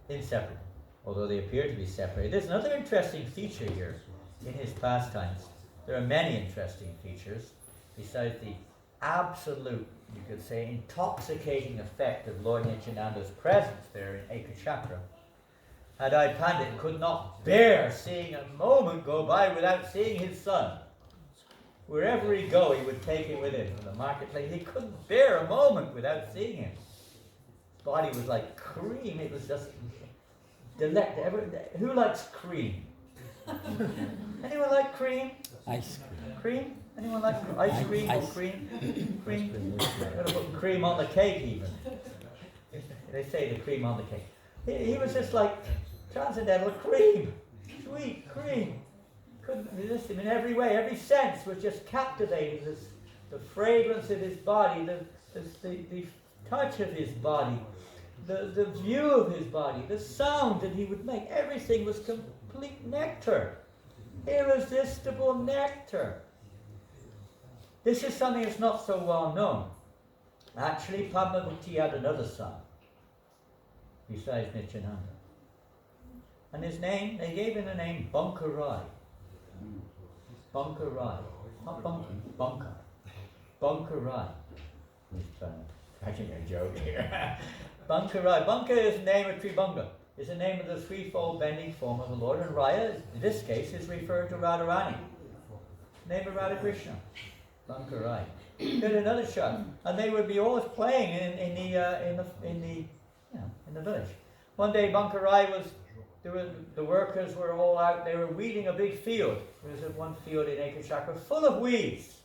A: Inseparable, although they appear to be separated. There's another interesting feature here in his pastimes. There are many interesting features besides the absolute, you could say, intoxicating effect of Lord Nityananda's presence there in Ekachakra. Adai Pandit could not bear seeing a moment go by without seeing his son. Wherever he'd go, he would take him with him from the marketplace. He couldn't bear a moment without seeing him. His body was like cream. It was just delectable. Who likes cream? Anyone like cream?
B: Ice cream.
A: Cream? Anyone like ice cream or cream? Cream? I'm going to put cream on the cake even. They say the cream on the cake. He was just like transcendental cream. Sweet cream. Couldn't resist him in every way. Every sense was just captivating. The fragrance of his body, the touch of his body, the view of his body, the sound that he would make. Everything was complete nectar. Irresistible nectar. This is something that's not so well known. Actually, Padmavati had another son besides Nityananda. And his name, they gave him the name Bankarai. Bankarai. Not Bunky, Bunker. Bankarai. He's cracking a joke here. Bankarai. Banka is the name of Tribanga. It's the name of the threefold bending form of the Lord. And Raya, in this case, is referred to Radharani. Name of Radha Krishna. Bankarai. Did another shot. And they would be always playing in the village. One day Bankarai the workers were all out, they were weeding a big field. There was one field in Ekachakra full of weeds.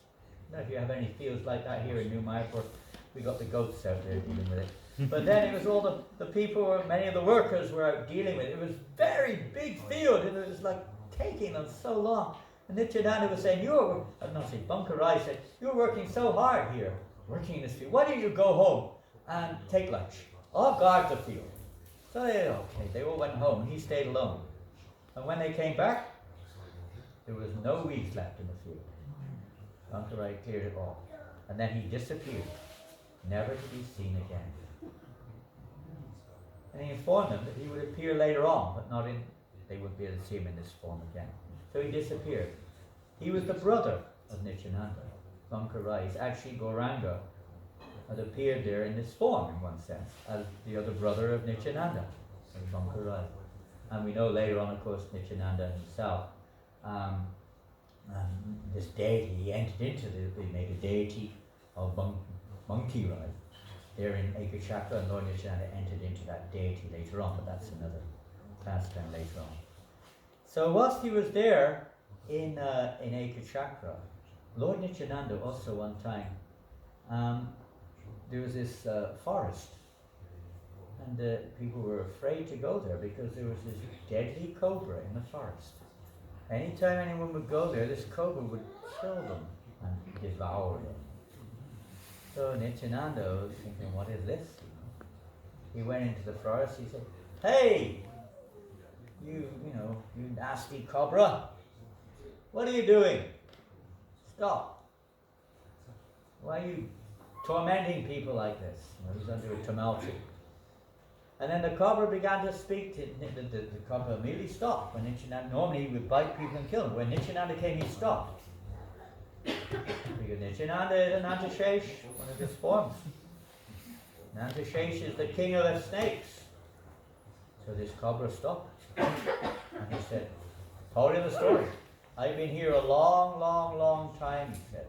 A: I don't know if you have any fields like that here in New Mayapur. We got the goats out there dealing with it. But then it was all the people, many of the workers were out dealing with it. It was a very big field and it was like taking them so long. And Nityananda was saying, Bankarai said, you're working so hard here, working in this field. Why don't you go home and take lunch? I'll guard the field. So they all went home and he stayed alone. And when they came back, there was no weeds left in the field. Bankarai cleared it all. And then he disappeared, never to be seen again. And he informed them that he would appear later on, but they wouldn't be able to see him in this form again. So he disappeared. He was the brother of Nityananda. Bankarai is actually Gauranga, had appeared there in this form, in one sense, as the other brother of Nityananda, Bankarai. And we know later on, of course, Nityananda himself, this deity, he entered into they made a deity of Bankirai there in Ekachakra, and Lord Nityananda entered into that deity later on, but that's another pastime later on. So whilst he was there in Ekachakra, Lord Nityananda also one time, there was this forest, and people were afraid to go there because there was this deadly cobra in the forest. Anytime anyone would go there, this cobra would kill them and devour them. So Nityananda was thinking, what is this? He went into the forest, he said, "Hey, you nasty cobra, what are you doing? Stop. Why are you tormenting people like this?" He's under a tumultuary. And then the cobra began to speak to the cobra immediately stopped. When Nityananda, normally he would bite people and kill them. When Nityananda came, he stopped. Because Nityananda is an Antashesh, one of his forms. And Antashesh is the king of the snakes. So this cobra stopped. And he said, told him the story. "I've been here a long, long, long time," he said.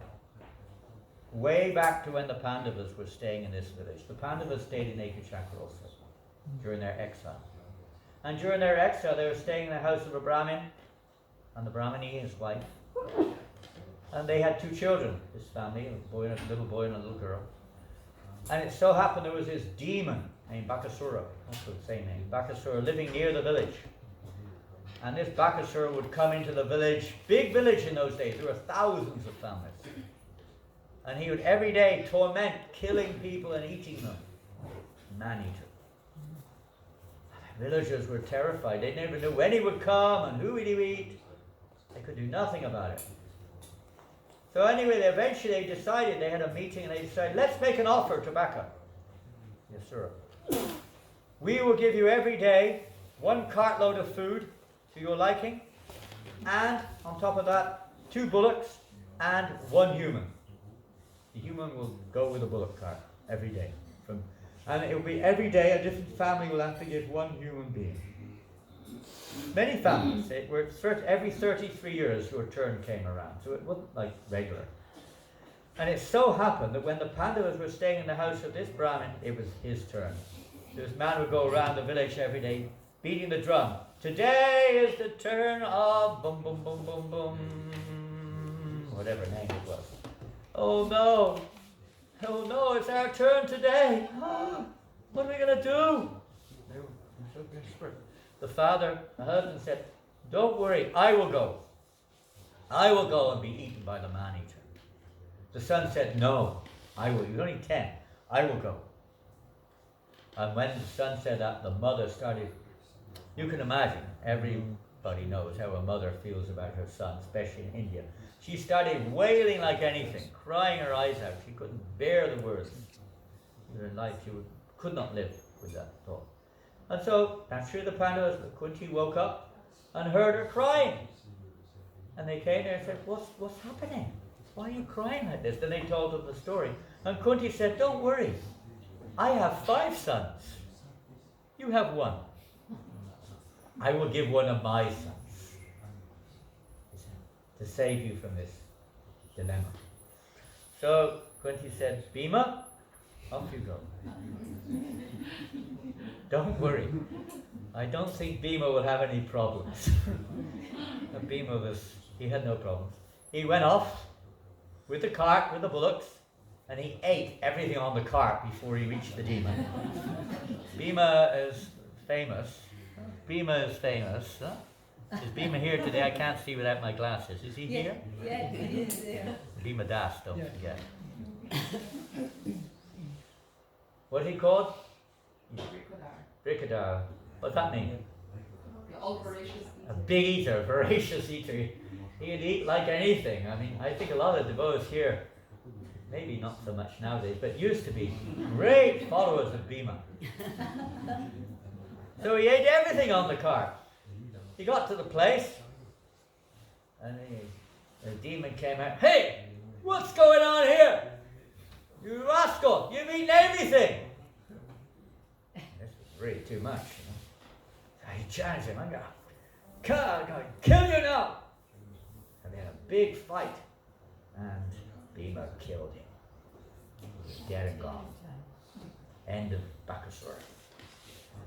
A: Way back to when the Pandavas were staying in this village. The Pandavas stayed in Ekachakra also during their exile. And during their exile, they were staying in the house of a Brahmin, and the Brahmini, his wife. And they had 2 children, this family, a little boy and a little girl. And it so happened there was this demon named Bakasura, also the same name, Bakasura, living near the village. And this Bakasura would come into the village, big village in those days, there were thousands of families. And he would every day torment, killing people and eating them. Man-eater. The villagers were terrified. They never knew when he would come and who would he eat. They could do nothing about it. So anyway, eventually they decided, they had a meeting and they decided, let's make an offer to Baka. Yes, sir. We will give you every day 1 cartload of food to your liking, and on top of that, 2 bullocks and 1 human. The human will go with a bullock cart every day. And it will be every day a different family will have to give 1 human being. Many families, it were every 33 years your turn came around, so it wasn't like regular. And it so happened that when the Pandavas were staying in the house of this Brahmin, it was his turn. So this man would go around the village every day, beating the drum. "Today is the turn of boom, boom, boom, boom, boom," whatever name it was. "Oh no, it's our turn today. What are we going to do?" They were so desperate. The husband said, "Don't worry, I will go. I will go and be eaten by the man-eater." The son said, "No, I will. You're only 10. I will go." And when the son said that, the mother started, you can imagine, everybody knows how a mother feels about her son, especially in India. She started wailing like anything, crying her eyes out. She couldn't bear the words. In her life, she could not live with that thought. And so, naturally, the Pandavas, Kunti woke up and heard her crying. And they came there and said, what's happening? Why are you crying like this? Then they told them the story. And Kunti said, "Don't worry. I have 5 sons. You have 1. I will give 1 of my sons to save you from this dilemma." So Kunti said, "Bhima, off you go. Don't worry. I don't think Bhima will have any problems." And Bhima he had no problems. He went off with the cart, with the bullocks, and he ate everything on the cart before he reached the demon. Bhima is famous. Huh? Is Bhima here today? I can't see without my glasses. Is he here?
C: Yeah, he is there.
A: Bhima Das, don't forget. What's he called? Brikadar. What's that mean? A big eater, voracious eater. He'd eat like anything. I mean, I think a lot of devotees here, maybe not so much nowadays, but used to be great followers of Bhima. So he ate everything on the cart. He got to the place, and the demon came out. "Hey, what's going on here? You rascal, you've eaten everything." This was really too much, So he challenged him, "I'm going to kill you now." And they had a big fight, and Bhima killed him. He was dead and gone. End of Bakasura.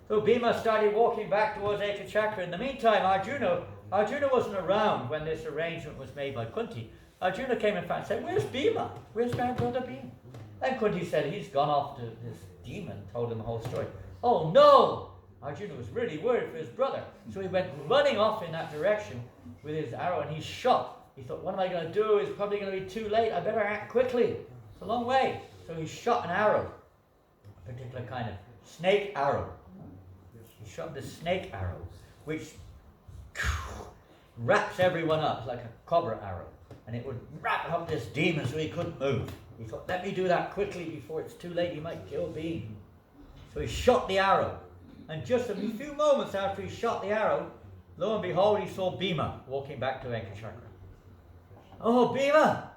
A: So Bhima started walking back towards Ekachakra. In the meantime, Arjuna wasn't around when this arrangement was made by Kunti. Arjuna came in and said, "Where's Bhima? Where's my brother Bhima?" And Kunti said, "He's gone off to this demon," told him the whole story. Oh no! Arjuna was really worried for his brother. So he went running off in that direction with his arrow and he shot. He thought, what am I going to do? It's probably going to be too late. I better act quickly. It's a long way. So he shot an arrow, a particular kind of snake arrow. He shot the snake arrow, which wraps everyone up. It's like a cobra arrow. And it would wrap up this demon so he couldn't move. He thought, let me do that quickly before it's too late. He might kill Bhima. So he shot the arrow. And just a few moments after he shot the arrow, lo and behold, he saw Bhima walking back to Ekachakra. "Oh, Bhima!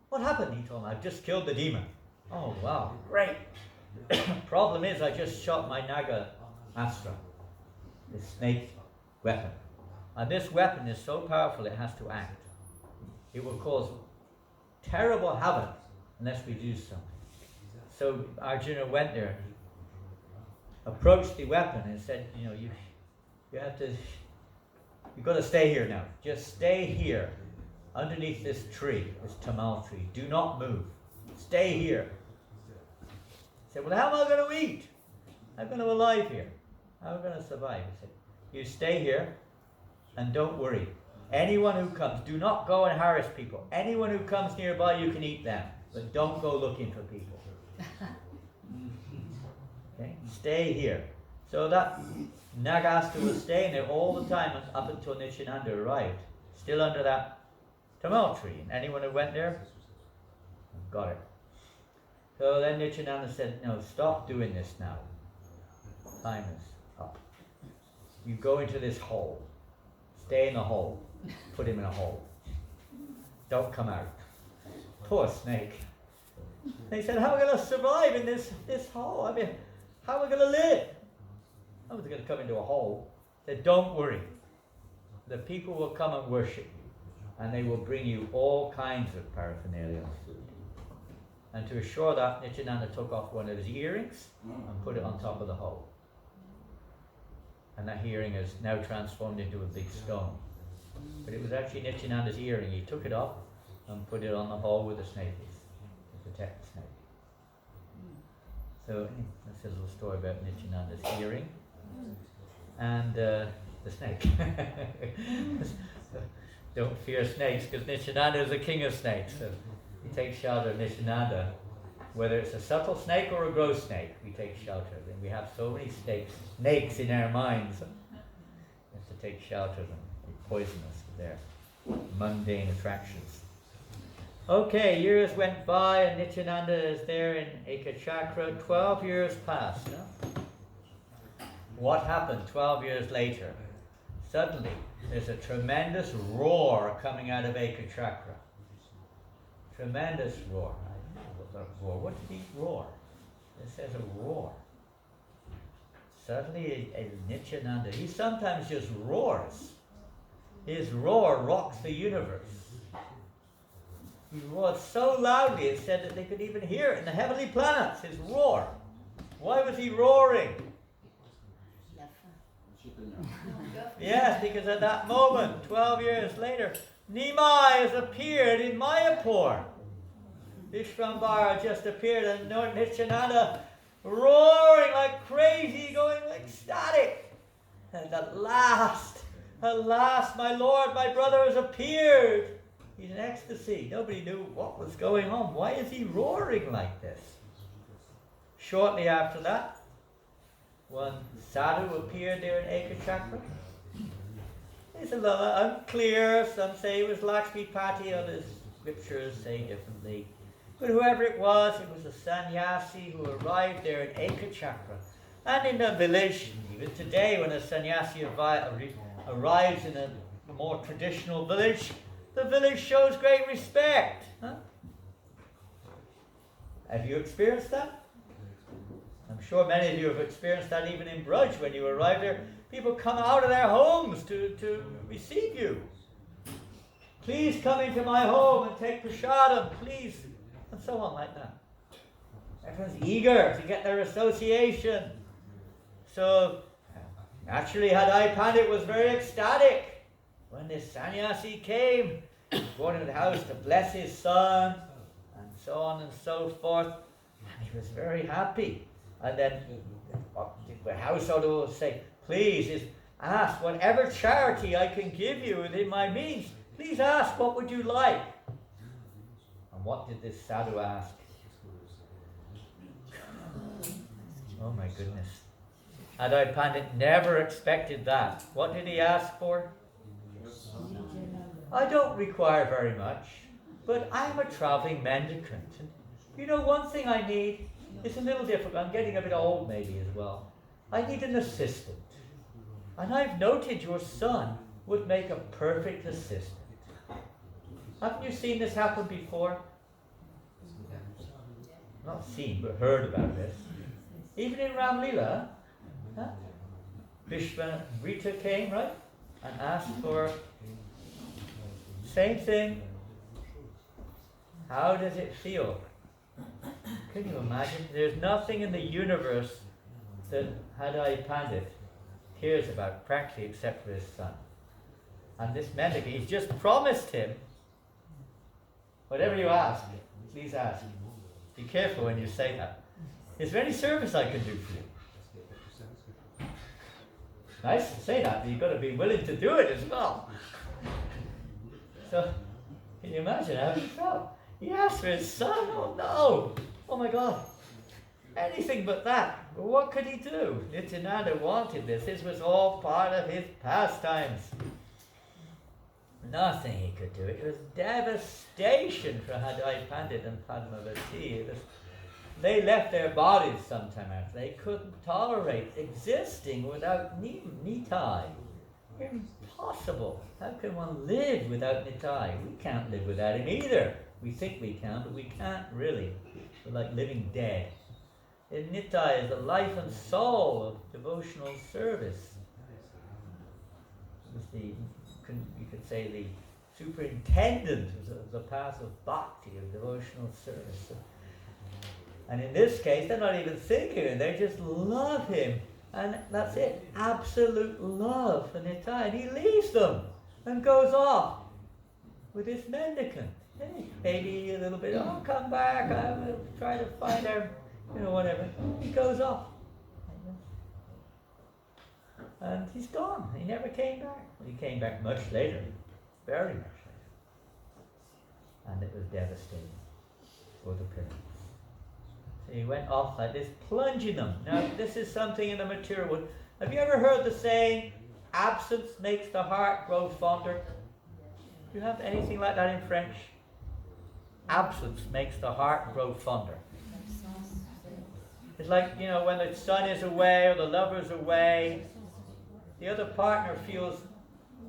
A: What happened?" He told him. "I've just killed the demon." "Oh, wow, great." Problem is, I just shot my Naga Astra, this snake weapon. And this weapon is so powerful it has to act. It will cause terrible havoc unless we do something. So Arjuna went there, approached the weapon and said, you've got to stay here now. Just stay here underneath this tree, this tamal tree. Do not move. Stay here. He said, well, how am I going to eat? I'm going to alive here. How am I going to survive? He said, you stay here and don't worry. Anyone who comes, do not go and harass people. Anyone who comes nearby, you can eat them. But don't go looking for people. Okay? Stay here. So that Nagastra was staying there all the time up until Nityananda arrived. Still under that tamal tree. And anyone who went there, got it. So then Nityananda said, no, stop doing this now. Time is up. You go into this hole. Stay in the hole. Put him in a hole. Don't come out. Poor snake. They said, how are we going to survive in this hole? I mean, how are we going to live? I was going to come into a hole. They said, don't worry. The people will come and worship you. And they will bring you all kinds of paraphernalia and food. And to assure that, Nityananda took off one of his earrings and put it on top of the hole. And that earring is now transformed into a big stone. But it was actually Nityananda's earring. He took it off and put it on the hole where the snake is to protect the snake. So that's a little story about Nityananda's earring and the snake. Don't fear snakes, because Nityananda is the king of snakes. So we take shelter of Nityananda, whether it's a subtle snake or a gross snake. We take shelter. And we have so many snakes in our minds. We have to take shelter of them. They poison us with their mundane attractions. Okay, years went by and Nityananda is there in Ekachakra. 12 years passed. No? What happened 12 years later? Suddenly, there's a tremendous roar coming out of Ekachakra. Tremendous roar. I don't know what that roar. What did he roar? It says a roar. Suddenly, a Nityananda, he sometimes just roars. His roar rocks the universe. He roared so loudly it said that they could even hear it in the heavenly planets, his roar. Why was he roaring? Yes, because at that moment, 12 years later, Nimai has appeared in Mayapur. Vishvambara just appeared and Nityananda roaring like crazy, going like ecstatic. And at last, my Lord, my brother has appeared. He's in ecstasy. Nobody knew what was going on. Why is he roaring like this? Shortly after that, one sadhu appeared there in Ekachakra. It's a little unclear. Some say it was Lakshmipati, others scriptures say differently. But whoever it was a sannyasi who arrived there in Ekachakra. And in the village, even today, when a sannyasi arrives in a more traditional village, the village shows great respect. Huh? Have you experienced that? I'm sure many of you have experienced that even in Braj. When you arrive there, people come out of their homes to receive you. Please come into my home and take prasadam, please. And so on like that. Everyone's eager to get their association. So Naturally, Hadai Pandit was very ecstatic when this sannyasi came, brought him to the house to bless his son, and so on and so forth. And he was very happy. And then the householder will say, please, ask whatever charity I can give you within my means. Please ask, what would you like? And what did this sadhu ask? Oh my goodness. Hadai Pandit never expected that. What did he ask for? I don't require very much, but I'm a traveling mendicant. And you know, one thing I need is a little different. I'm getting a bit old maybe as well. I need an assistant. And I've noted your son would make a perfect assistant. Haven't you seen this happen before? Not seen, but heard about this. Even in Ramlila, Rita came, right? And asked for same thing. How does it feel? Can you imagine? There's nothing in the universe that Hadai Pandit cares about practically except for his son. And this mendicant, he's just promised him, whatever you ask, please ask. Be careful when you say that. Is there any service I can do for you? Nice to say that, but you've got to be willing to do it as well. So, can you imagine how he felt? He asked for his son, oh no! Oh my God! Anything but that. But what could he do? Nityananda wanted this. This was all part of his pastimes. Nothing he could do. It was devastation for Hadai Pandit and Padmavati. They left their bodies sometime after. They couldn't tolerate existing without Nitai. Impossible. How can one live without Nitai? We can't live without him either. We think we can, but we can't really. We're like living dead. And Nitai is the life and soul of devotional service. It's you could say the superintendent of the path of bhakti, of devotional service. And in this case, they're not even thinking, they just love him. And that's it, absolute love for Nitai. And he leaves them and goes off with this mendicant. Hey, maybe a little bit, oh, come back, I will try to find her, whatever. He goes off. And he's gone. He never came back. He came back much later, very much later. And it was devastating for the parents. So he went off like this, plunging them. Now, this is something in the material world. Have you ever heard the saying, absence makes the heart grow fonder? Do you have anything like that in French? Absence makes the heart grow fonder. It's like, when the son is away or the lover's away, the other partner feels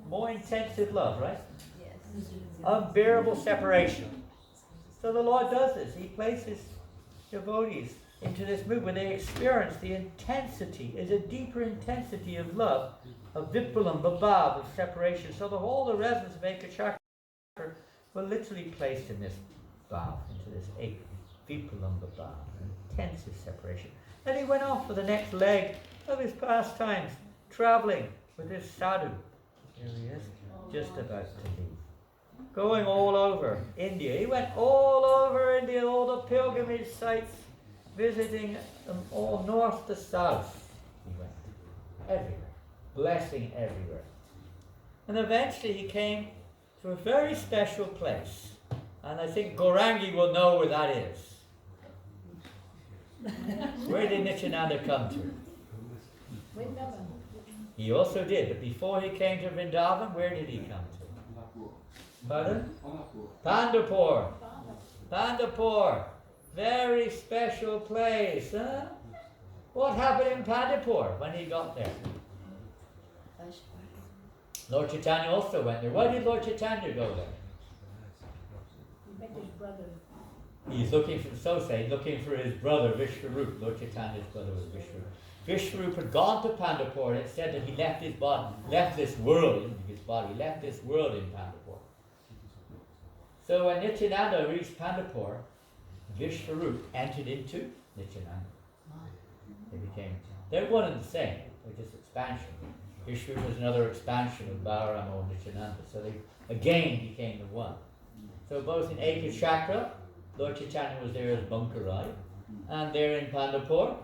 A: more intensive love, right? Yes. Unbearable separation. So the Lord does this. He places devotees into this mood when they experience the intensity, is a deeper intensity of love, of vipulam, babab, of separation. So the residents of Ekachakra were literally placed in this bhav, into this vipulam, babab, intensive separation. Then he went off for the next leg of his pastimes, traveling with his sadhu. Here he is, just about to leave. Going all over India. He went all over India, all the pilgrimage sites, visiting them all north to south. He went everywhere, blessing everywhere. And eventually he came to a very special place. And I think Gaurangi will know where that is. Where did Nityananda come to?
C: Vrindavan.
A: He also did, but before he came to Vrindavan, where did he come to? Pardon? Pandapur. Pandapur. Very special place, huh? What happened in Pandapur when he got there? Lord Chaitanya also went there. Why did Lord Chaitanya go there?
C: He met his brother.
A: He's looking for his brother Vishwarup. Lord Chaitanya's brother was Vishwarup. Vishwarup had gone to Pandapur, and it said that he left his body, left this world in Pandapur. So when Nityananda reached Pandapur, Vishwarup entered into Nityananda. They're one and the same. They're just expansion. Vishnu was another expansion of Balaram or Nityananda. So they again became the one. So both in Ekachakra, Lord Chaitanya was there as Bankarai, and there in Pandapur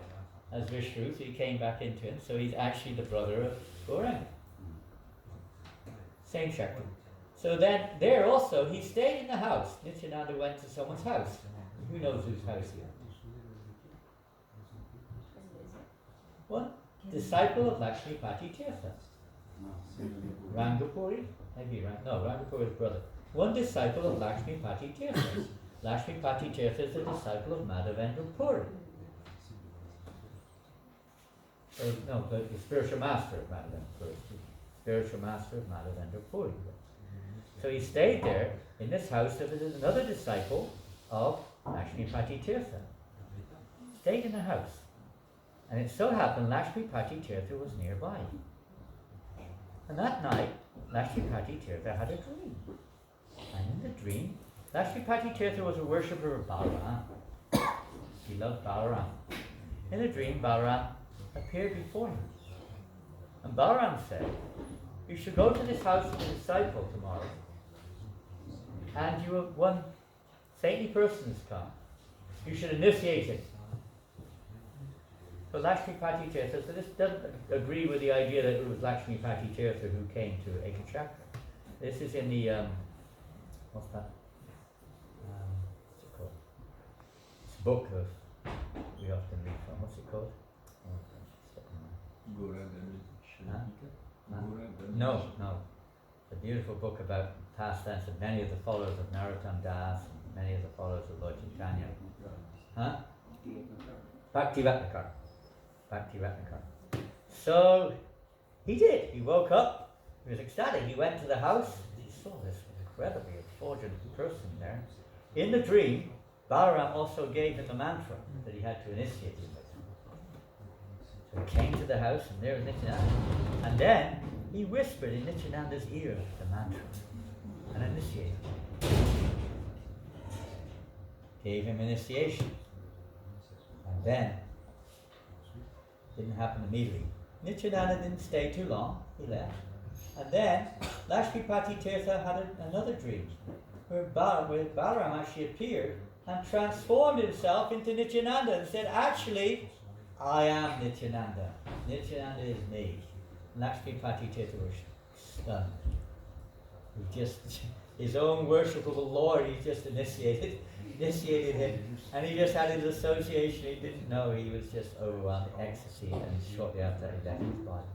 A: as Vishnu, so he came back into him. So he's actually the brother of Gauranga. Same chakra. So then there also, he stayed in the house. Nityananda went to someone's house. Who knows whose house he was? One disciple of Lakshmipati Tirtha. Rangapuri? Maybe Rangapuri's brother. One disciple of Lakshmipati Tirtha. Lakshmipati Tirtha is a disciple of Madhavendra Puri. The spiritual master of Madhavendra Puri. Spiritual master of Madhavendra Puri. So he stayed there. In this house there was another disciple of Lakshmipati Tirtha. Stayed in the house. And it so happened Lakshmipati Tirtha was nearby. And that night, Lakshmipati Tirtha had a dream. And in the dream, Lakshmipati Tirtha was a worshipper of Balaram. He loved Balaram. In the dream, Balaram appeared before him. And Balaram said, you should go to this house of the disciple tomorrow. And you have one saintly person has come. You should initiate him. So Lakshmipati Tirtha, so this doesn't agree with the idea that it was Lakshmipati Tirtha who came to Ekachakra. This is in the, what's that? What's it called? It's a book of, we often read from. What's it called? No. It's a beautiful book about pastimes of many of the followers of Narottam Das and many of the followers of Lord Chaitanya. Bhakti Ratnakar. So he did. He woke up. He was ecstatic. He went to the house. He saw this incredibly effulgent person there. In the dream, Balaram also gave him the mantra that he had to initiate him with. So he came to the house, and there was Nityananda. And then he whispered in Nityananda's ear the mantra and initiated him. Gave him initiation. And then didn't happen immediately. Nityananda didn't stay too long, he left. And then Lakshmipati Tirtha had another dream where Balaram actually appeared and transformed himself into Nityananda and said, actually, I am Nityananda. Nityananda is me. Lakshmipati Tirtha was stunned. He just, his own worshipable Lord, he just initiated him, and he just had his association. He didn't know, he was just overwhelmed with ecstasy, and shortly after that he left his body.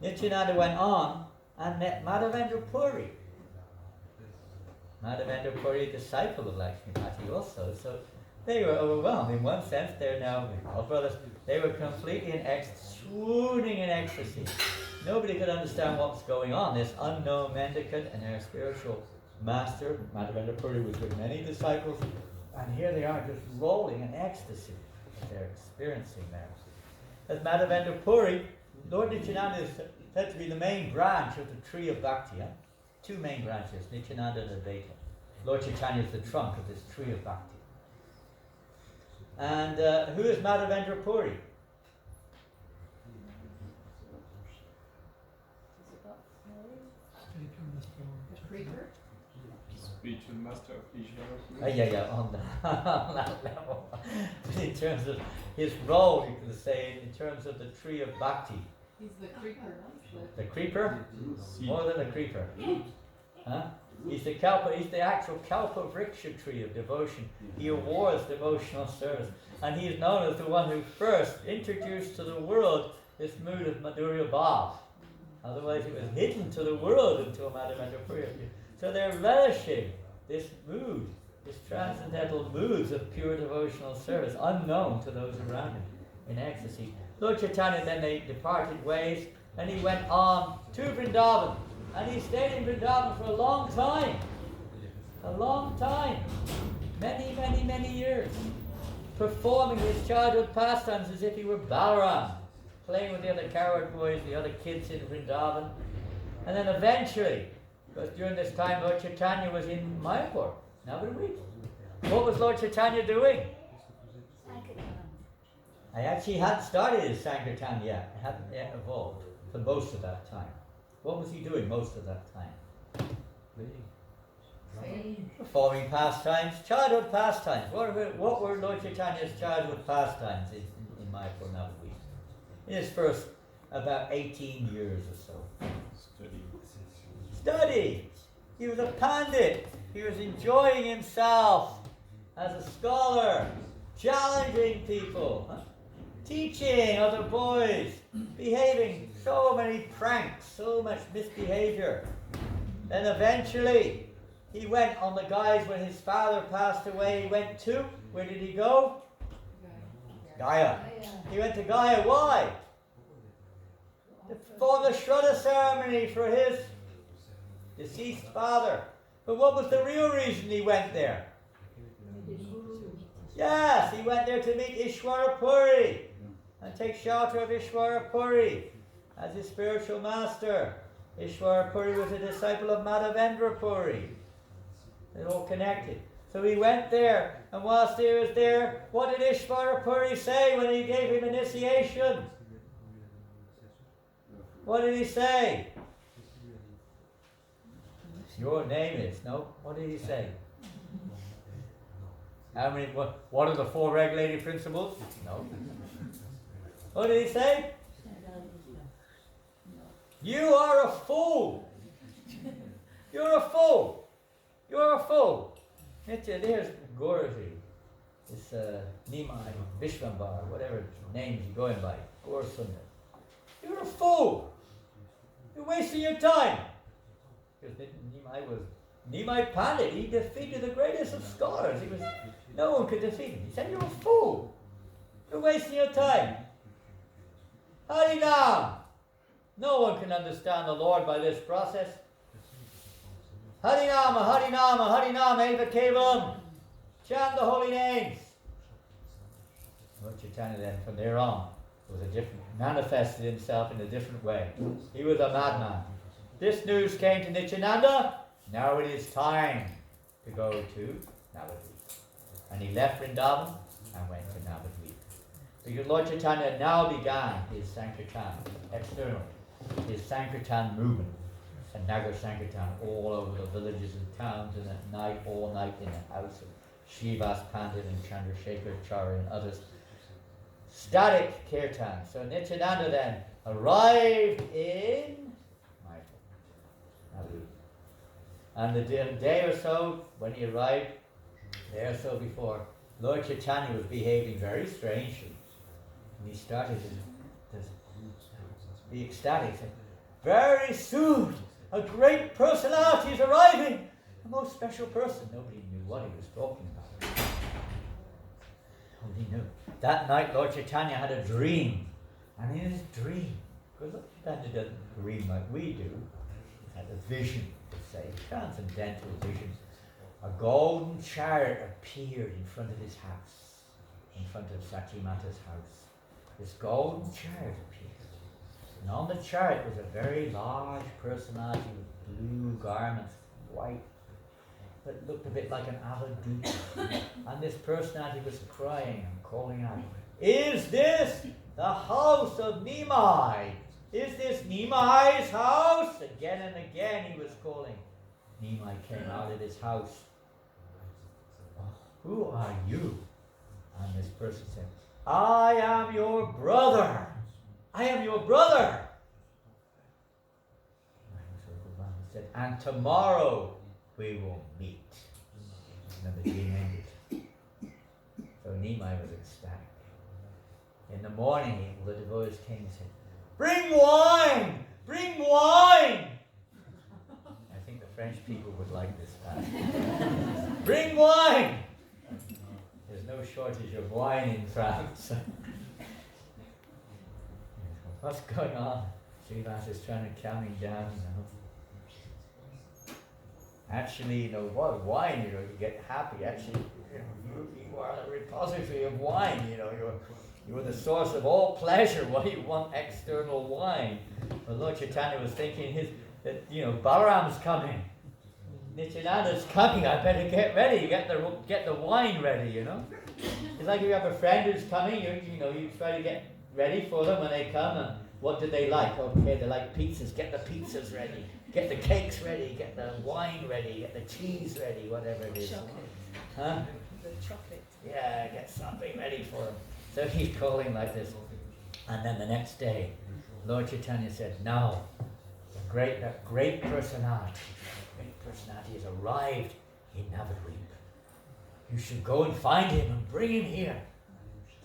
A: Nityananda went on and met Madhavendra Puri. Madhavendra Puri, a disciple of Lakshmipati also, so they were overwhelmed. In one sense, they're now all brothers. They were completely in ecstasy, swooning in ecstasy. Nobody could understand what was going on. This unknown mendicant and their spiritual master, Madhavendra Puri, was with many disciples, and here they are just rolling in ecstasy that they're experiencing there. As Madhavendra Puri, Lord Nityananda is said to be the main branch of the tree of Bhakti. Two main branches, Nityananda and Advaita. Lord Chaitanya is the trunk of this tree of Bhakti. And who is Madhavendra Puri?
F: Spiritual master of Ishvara.
A: Yeah, on that level. In terms of his role, you can say, in terms of the tree of Bhakti.
G: He's the creeper.
A: The creeper? More than a creeper. Huh? He's the kalpa, he's the actual kalpa vriksha tree of devotion. He awards devotional service. And he is known as the one who first introduced to the world this mood of Madhurya Bhav. Otherwise it was hidden to the world until Madhavendra Puri appeared. So they're relishing this mood, this transcendental moods of pure devotional service, unknown to those around him, in ecstasy. Lord Chaitanya, then they departed ways, and he went on to Vrindavan. And he stayed in Vrindavan for a long time. Many years. Performing his childhood pastimes as if he were Balaram, playing with the other coward boys, the other kids in Vrindavan. And then eventually, because during this time Lord Chaitanya was in Mayapur, Navadvip. What was Lord Chaitanya doing? I actually hadn't started his Sankirtan yet. It hadn't yet evolved for most of that time. What was he doing most of that time? Performing pastimes, childhood pastimes. What were Lord Chaitanya's childhood pastimes in Mayapur Navadvip? In his first about 18 years or so. Study. He was a pandit. He was enjoying himself as a scholar, challenging people, teaching other boys, behaving so many pranks, so much misbehavior. Then eventually he went on the guise when his father passed away. He went to, where did he go? Gaya. He went to Gaya. Why? To perform the Shraddha ceremony for his deceased father. But what was the real reason he went there? Yes, he went there to meet Ishwara Puri and take shelter of Ishwara Puri as his spiritual master. Ishwara Puri was a disciple of Madhavendra Puri. They're all connected. So he went there, and whilst he was there, what did Ishwara Puri say when he gave him initiation? What did he say? Your name is, no? What did he say? How many, what are the 4 regulating principles? No. What did he say? You are a fool. You're a fool. You're a fool. There's Gauraji, this Nimai, Vishwambar, whatever names you're going by, Gaur Sundar. You're a fool. You're wasting your time. Because Nimai Pandit, he defeated the greatest of scholars. No one could defeat him. He said, you're a fool. You're wasting your time. Harinam. No one can understand the Lord by this process. Harinama, Harinama, Harinama, Eva Kevalam. Chant the holy names. Lord Chaitanya then, from there on, manifested himself in a different way. He was a madman. This news came to Nityananda. Now it is time to go to Navadvip. And he left Vrindavan and went to Navadvip. Because Lord Chaitanya now began his Sankirtan, external, his Sankirtan movement, and Nagar Sankirtan all over the villages and towns, and at night, all night in the house of Srivas Pandit and Chandrasekhar Acharya and others. Static kirtan. So Nityananda then arrived in Mayapur. And the day or so, when he arrived, day or so before, Lord Chaitanya was behaving very strangely. And he started to be ecstatic, saying, very soon, a great personality is arriving, a most special person. Nobody knew what he was talking about. Nobody knew. That night, Lord Chaitanya had a dream. And in his dream, because Lord Chaitanya doesn't dream like we do, he had a vision, to say, transcendental vision. A golden chariot appeared in front of his house, in front of Satyamata's house. This golden chariot appeared. And on the chariot was a very large personality with blue garments, white, that looked a bit like an avadut. And this personality was crying and calling out, is this the house of Nimai? Is this Nimai's house? Again and again he was calling. Nimai came out of his house. Who are you? And this person said, I am your brother. I am your brother. He said, and tomorrow we will meet. And the dream ended. So Nimai was ecstatic. In the morning, the devotees came and said, bring wine! Bring wine! I think the French people would like this passage. Bring wine! There's no shortage of wine in France. What's going on? Srivas is trying to calm him down, Actually, what wine, you get happy. Actually, you are the repository of wine, you're the source of all pleasure. Why do you want external wine? But Lord Chaitanya was thinking that Balaram's coming. Nityananda's coming, I better get ready, get the wine ready, It's like if you have a friend who's coming, you try to get ready for them when they come, and what do they like? Okay, they like pizzas, get the pizzas ready, get the cakes ready, get the wine ready, get the cheese ready, whatever it is.
C: Chocolate.
A: Huh?
C: The chocolate.
A: Yeah, get something ready for them. So he's calling like this. And then the next day, Lord Chaitanya said, now, that great personality has arrived in Navadvip. You should go and find him and bring him here.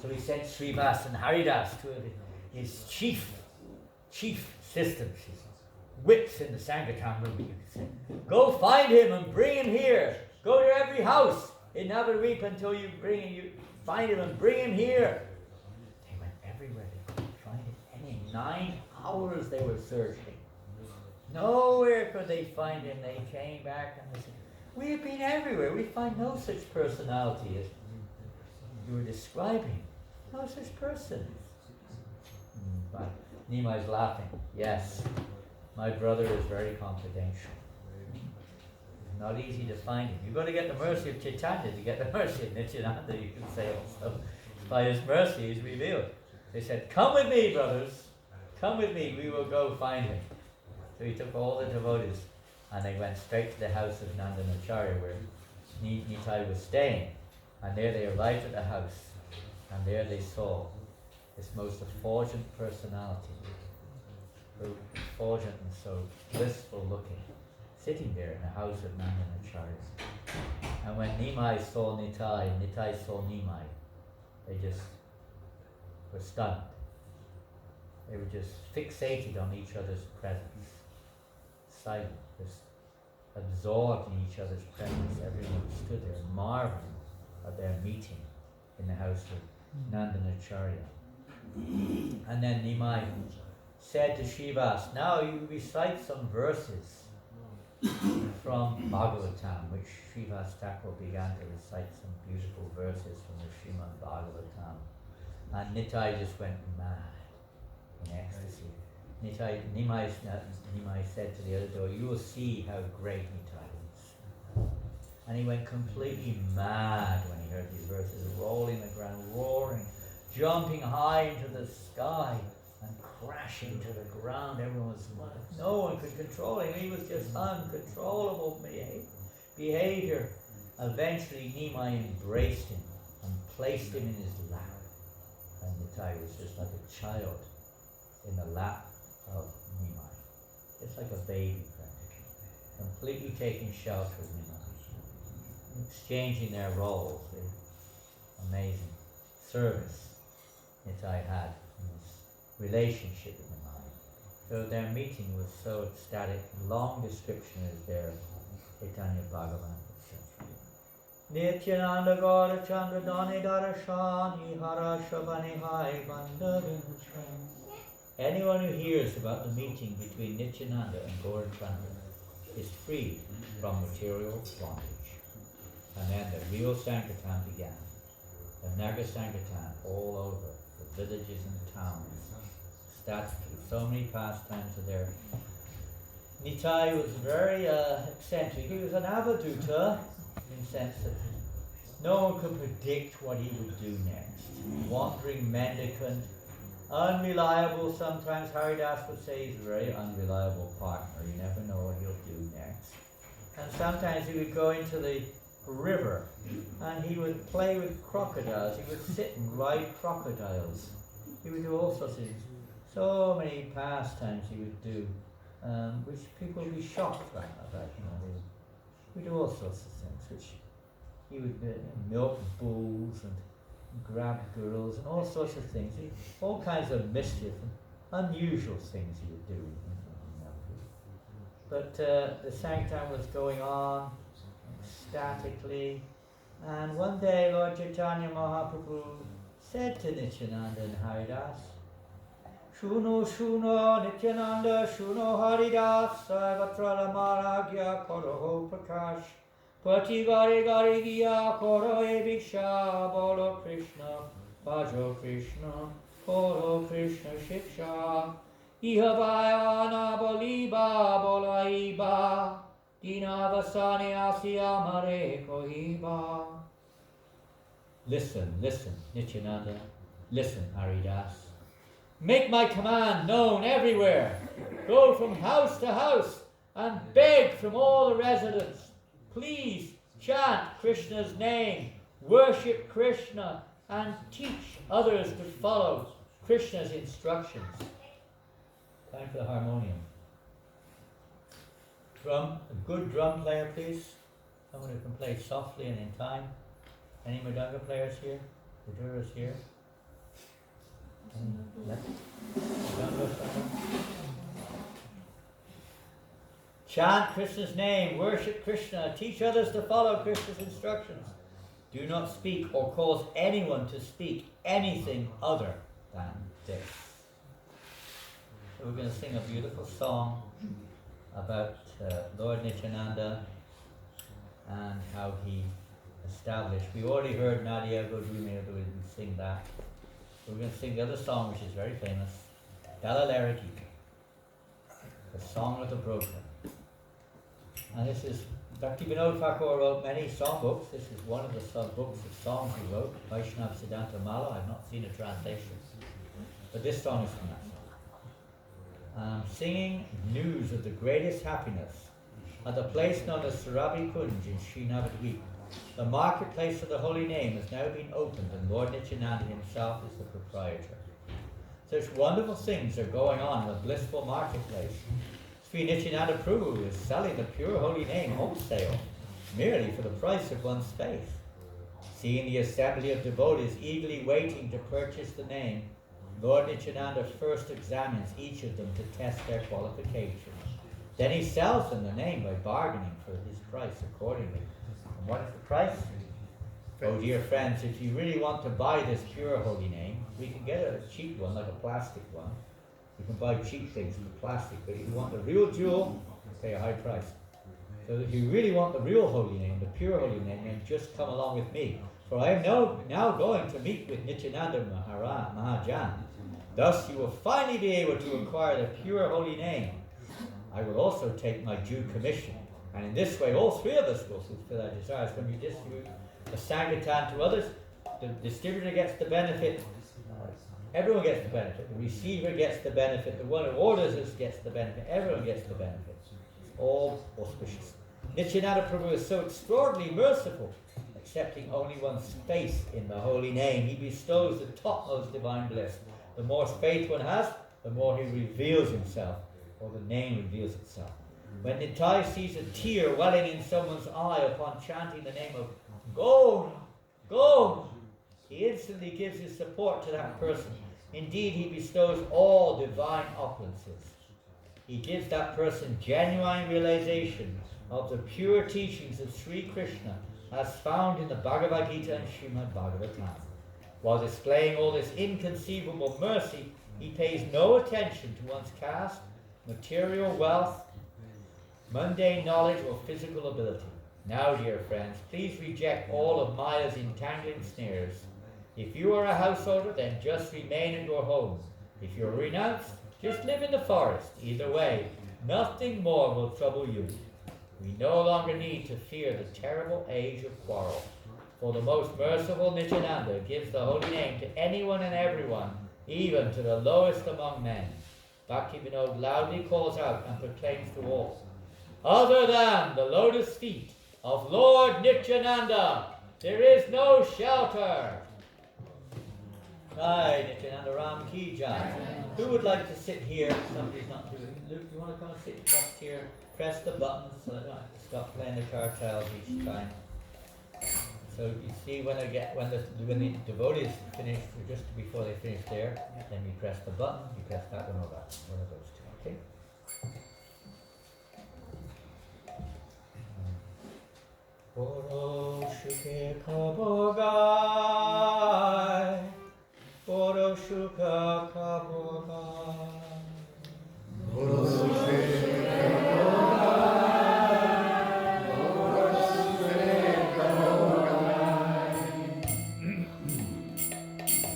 A: So he sent Srivas and Haridas, two of his chief assistants, his whips in the Sankirtan room, you could say. Go find him and bring him here. Go to every house in Navadvip until you find him and bring him here. They went everywhere, they couldn't find him. And in 9 hours they were searching. Nowhere could they find him. They came back and they said, we have been everywhere. We find no such personality as you were describing. No such person. But Nimai's laughing. Yes, my brother is very confidential. It's not easy to find him. You've got to get the mercy of Chaitanya to get the mercy of Nityananda, you can say also. By his mercy he's revealed. They said, come with me, brothers. Come with me, we will go find him. So he took all the devotees and they went straight to the house of Nandanacharya where Nitai was staying. And there they arrived at the house, and there they saw this most effulgent personality, so effulgent and so blissful looking, sitting there in the house of Nandanacharya. And when Nimai saw Nitai, Nitai saw Nimai, they just were stunned. They were just fixated on each other's presence, silent, just absorbed in each other's presence. Everyone stood there marveling at their meeting in the house of Nandanacharya. And then Nimai said to Srivas, now you recite some verses from Bhagavatam, which Srivas Thakur began to recite some beautiful verses from the Srimad Bhagavatam. And Nitai just went mad in ecstasy. Nimai said to the other door, you will see how great Nitai is. And he went completely mad when he heard these verses, rolling the ground, roaring, jumping high into the sky and crashing to the ground. No one could control him. He was just uncontrollable behavior. Eventually Nimai embraced him and placed him in his lap. And Nitai was just like a child in the lap of Nimai, just like a baby practically, completely taking shelter of Nimai, exchanging their roles. The amazing service Nitai had in this relationship with Nimai. So their meeting was so ecstatic. Long description is there of Chaitanya Bhagavan, etc. Nityananda Gaura Chandra Dani Darashani Hara Shabani Hai Bandhavin. Anyone who hears about the meeting between Nityananda and Gaurachandra is freed from material bondage. And then the real Sankirtan began. The Naga Sankirtan all over the villages and towns. Statically, so many pastimes are there. Nitai was very eccentric. He was an avaduta in the sense that no one could predict what he would do next. Wandering mendicant, unreliable. Sometimes Haridas would say he's a very unreliable partner. You never know what he'll do next. And sometimes he would go into the river and he would play with crocodiles. He would sit and ride crocodiles. He would do all sorts of things. So many pastimes he would do, which people would be shocked about. He would do all sorts of things, which he would milk bulls and grab girls and all sorts of things. All kinds of mischief and unusual things he would do. But the Sankirtan was going on ecstatically, and one day Lord Chaitanya Mahaprabhu said to Nityananda and Haridas, Shuno Shuno Nityananda Shuno Haridas Sarvatra Maragya Koroho Prakash Pati Gari Gari Gya Koro Ebiksha Bolo Krishna Bhajo Krishna Koro Krishna Shiksha Iha Vayana Boliba Bolaiba Dina Vasani Asya Mare Kohiba. Listen, listen, Nityananda. Listen, Haridas. Make my command known everywhere. Go from house to house and beg from all the residents. Please chant Krishna's name, worship Krishna, and teach others to follow Krishna's instructions. Time for the harmonium. Drum, a good drum player, please. Someone who can play softly and in time. Any Mridanga players here? Viduras here? Chant Krishna's name, worship Krishna, teach others to follow Krishna's instructions. Do not speak or cause anyone to speak anything other than this. So we're going to sing a beautiful song about Lord Nityananda and how he established. We already heard Nadia Godrumir, we didn't sing that. We're going to sing the other song, which is very famous, Dalalariki, the Song of the Broken. And this is, Bhakti Vinod Thakur wrote many songbooks. This is one of the books of songs he wrote, Vaishnav Siddhanta Mala. I've not seen a translation. But this song is from that song. Singing news of the greatest happiness at the place known as Sarabi Kunj in Srinavadvip. The marketplace of the holy name has now been opened and Lord Nityananda himself is the proprietor. Such wonderful things are going on in the blissful marketplace. Sri Nityananda Prabhu is selling the pure holy name wholesale, merely for the price of one's faith. Seeing the assembly of devotees eagerly waiting to purchase the name, Lord Nityananda first examines each of them to test their qualifications. Then he sells them the name by bargaining for his price accordingly. And what is the price? Oh dear friends, if you really want to buy this pure holy name, we can get a cheap one, like a plastic one. You can buy cheap things from plastic, but if you want the real jewel, you pay a high price. So if you really want the real holy name, the pure holy name, then just come along with me. For I am now going to meet with Nityananda Mahajan. Thus you will finally be able to acquire the pure holy name. I will also take my due commission. And in this way, all three of us will fulfill our desires. When you distribute the Sankirtan to others, the distributor gets the benefit. Everyone gets the benefit. The receiver gets the benefit. The one who orders us gets the benefit. Everyone gets the benefit. It's all auspicious. Nityananda Prabhu is so extraordinarily merciful, accepting only one's faith in the holy name. He bestows the topmost divine bliss. The more faith one has, the more he reveals himself, or the name reveals itself. When Nitai sees a tear welling in someone's eye upon chanting the name of Gaura, Gaura, he instantly gives his support to that person. Indeed, he bestows all divine opulences. He gives that person genuine realization of the pure teachings of Sri Krishna as found in the Bhagavad Gita and Srimad Bhagavatam. While displaying all this inconceivable mercy, he pays no attention to one's caste, material wealth, mundane knowledge, or physical ability. Now, dear friends, please reject all of Maya's entangling snares. If you are a householder, then just remain at your home. If you're renounced, just live in the forest. Either way, nothing more will trouble you. We no longer need to fear the terrible age of quarrel. For the most merciful Nityananda gives the holy name to anyone and everyone, even to the lowest among men. Bhakti Vinod loudly calls out and proclaims to all, other than the lotus feet of Lord Nityananda, there is no shelter. Right, Nityananda Ram Ki Jai. Who would like to sit here? Somebody's not doing it. Luke, you want to come and sit just here? Press the buttons so that I don't have to stop playing the cartels each time. So you see when the devotees finish, or just before they finish there, then you press the button, you press that one or that, one of those two, okay? Boro shuke kabogai, Boro shuka kabogai,
D: Boro shuke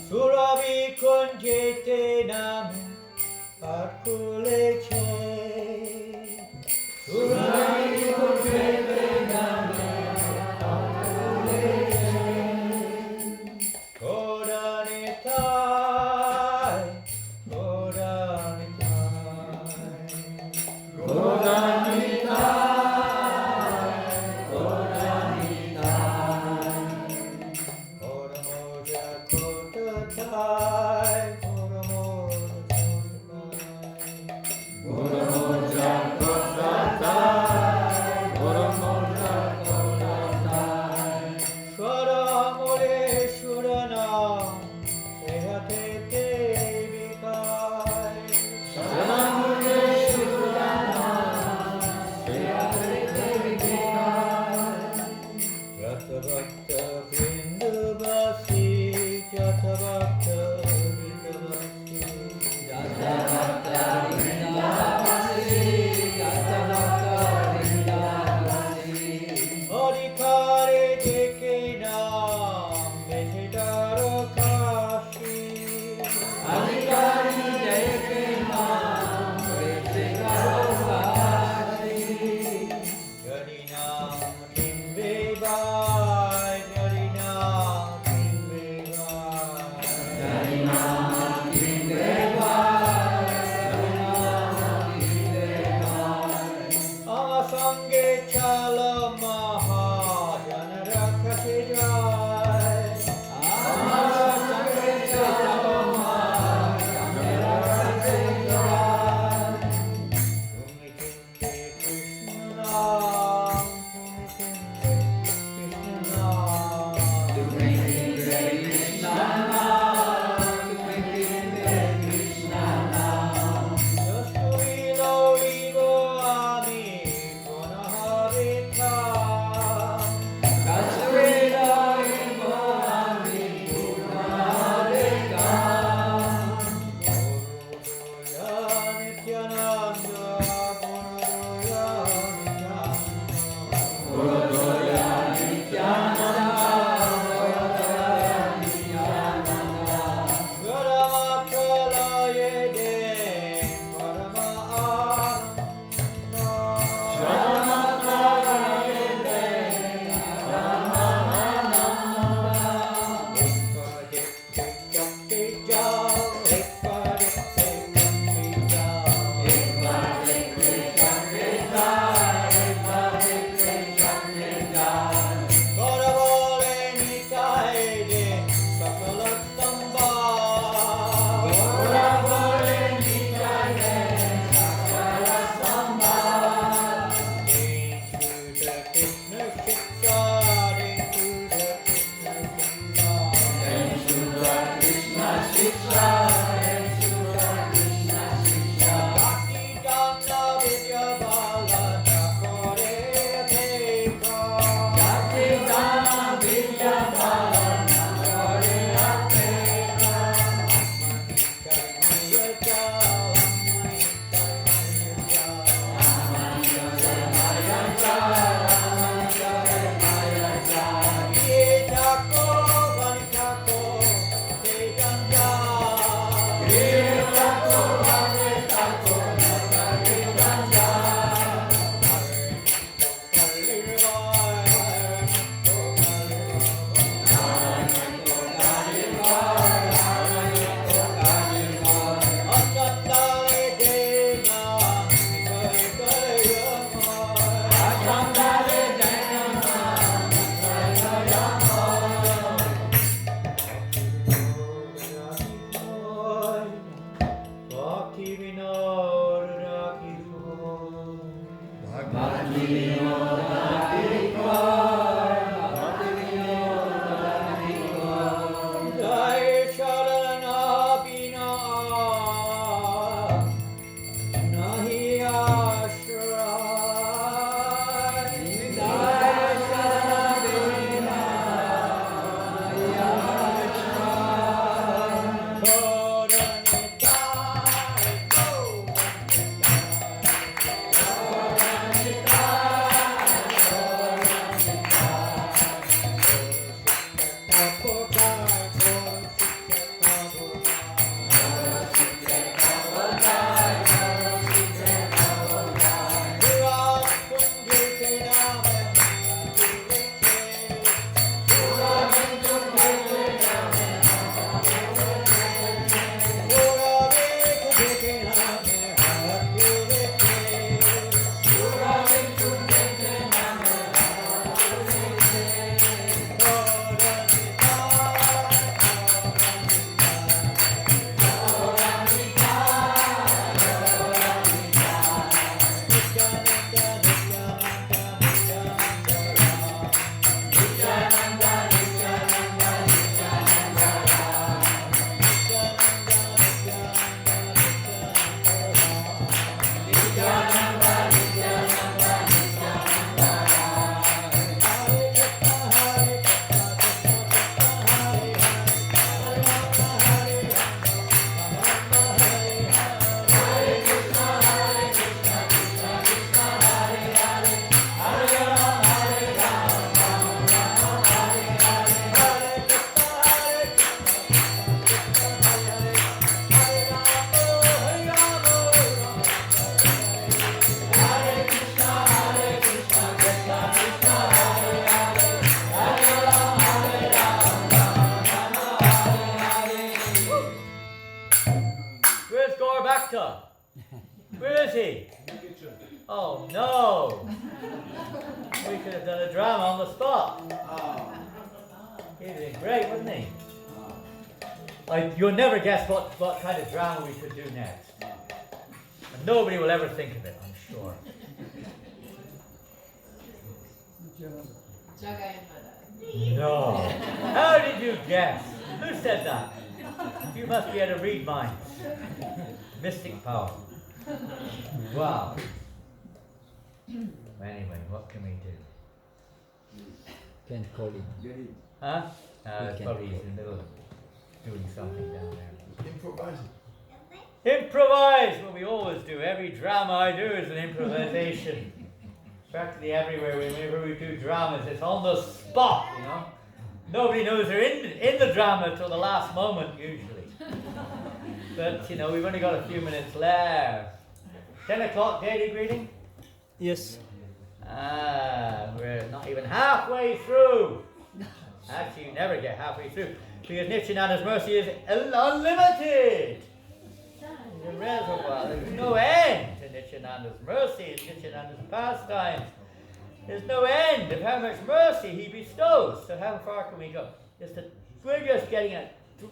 A: Surabi kunjete name akuleche. Surabi kunjete name akuleche. Where is he? Oh no! We could have done a drama on the spot. He'd have been great, wouldn't he? You'll never guess what kind of drama we could do next. And nobody will ever think of it, I'm sure. No. How did you guess? Who said that? You must be able to read minds. Mystic power. Wow. Anyway, what can we do?
B: Can't call him.
A: Huh?
B: We
A: Probably
B: can.
A: he's in the middle of doing something down there.
E: Improvising.
A: Improvise! What we always do. Every drama I do is an improvisation. Practically everywhere whenever we do dramas, it's on the spot, you know. Nobody knows they're in the drama till the last moment, usually. But, you know, we've only got a few minutes left. 10 o'clock daily greeting?
B: Yes.
A: We're not even halfway through. Actually, you never get halfway through because Nityananda's mercy is unlimited. There's a reservoir. There's no end to Nityananda's mercy and Nityananda's pastimes. There's no end of how much mercy he bestows. So how far can we go? We're just getting a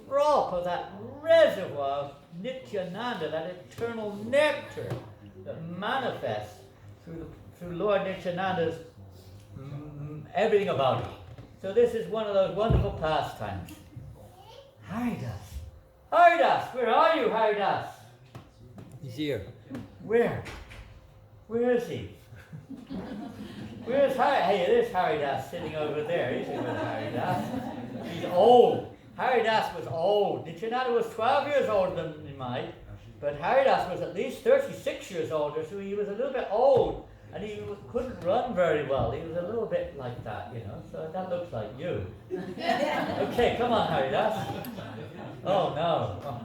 A: drop of that reservoir of Nityananda, that eternal nectar that manifests through Lord Nityananda's everything about it. So this is one of those wonderful pastimes. Haridas. Haridas, where are you, Haridas?
B: He's here.
A: Where? Where is he? Where's Haridas? Hey, there's Haridas sitting over there. He's with Haridas. He's old. Haridas was old. Nityananda was 12 years older than Nimai, but Haridas was at least 36 years older, so he was a little bit old, and he couldn't run very well. He was a little bit like that, you know, so that looks like you. Okay, come on, Haridas. Oh, no. Oh.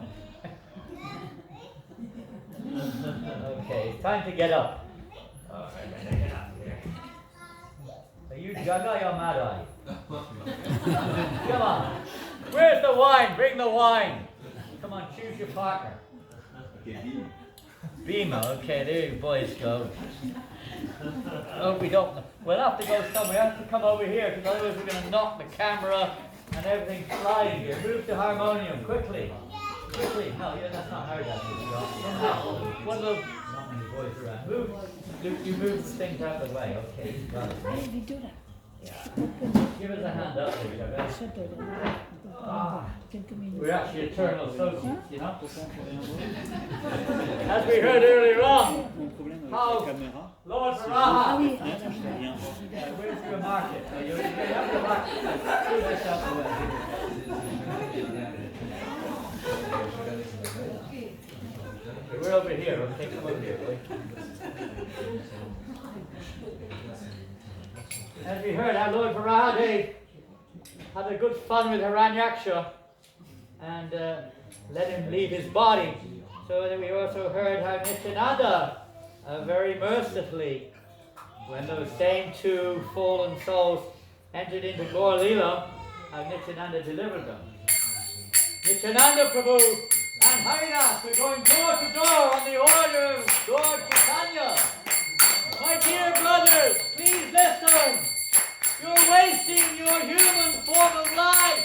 A: Okay, it's time to get up. All right, I'm gonna get up here. Are you Jaga or Madai? Come on. Where's the wine? Bring the wine. Come on, choose your partner. Bhima. Okay, there you boys go. Oh, we'll have to go somewhere. We have to come over here because otherwise we're going to knock the camera and everything flying here. Move to harmonium, quickly. Quickly. No, yeah, that's not hard. One of those boys around. Move. You move the things out of the way. Okay, got it.
C: How did we do that?
A: Give us a hand up there, Jaga.
C: Can come in.
A: We're actually eternal associates, you know? As we heard earlier on, how Lord
C: Ah
A: Varaha.
C: oui.
A: Where's your market? You have to market. Move this out the way. We're over here. Okay, come over here, boy. As we heard, our Lord Varaha had a good fun with Hiranyaksha and let him leave his body. So that we also heard how Nityananda very mercifully, when those same two fallen souls entered into Gaur Leela, how Nityananda delivered them. Nityananda Prabhu and Haridas, we're going door to door on the order of Lord Chaitanya. My dear brothers, please listen. You're wasting your human form of life.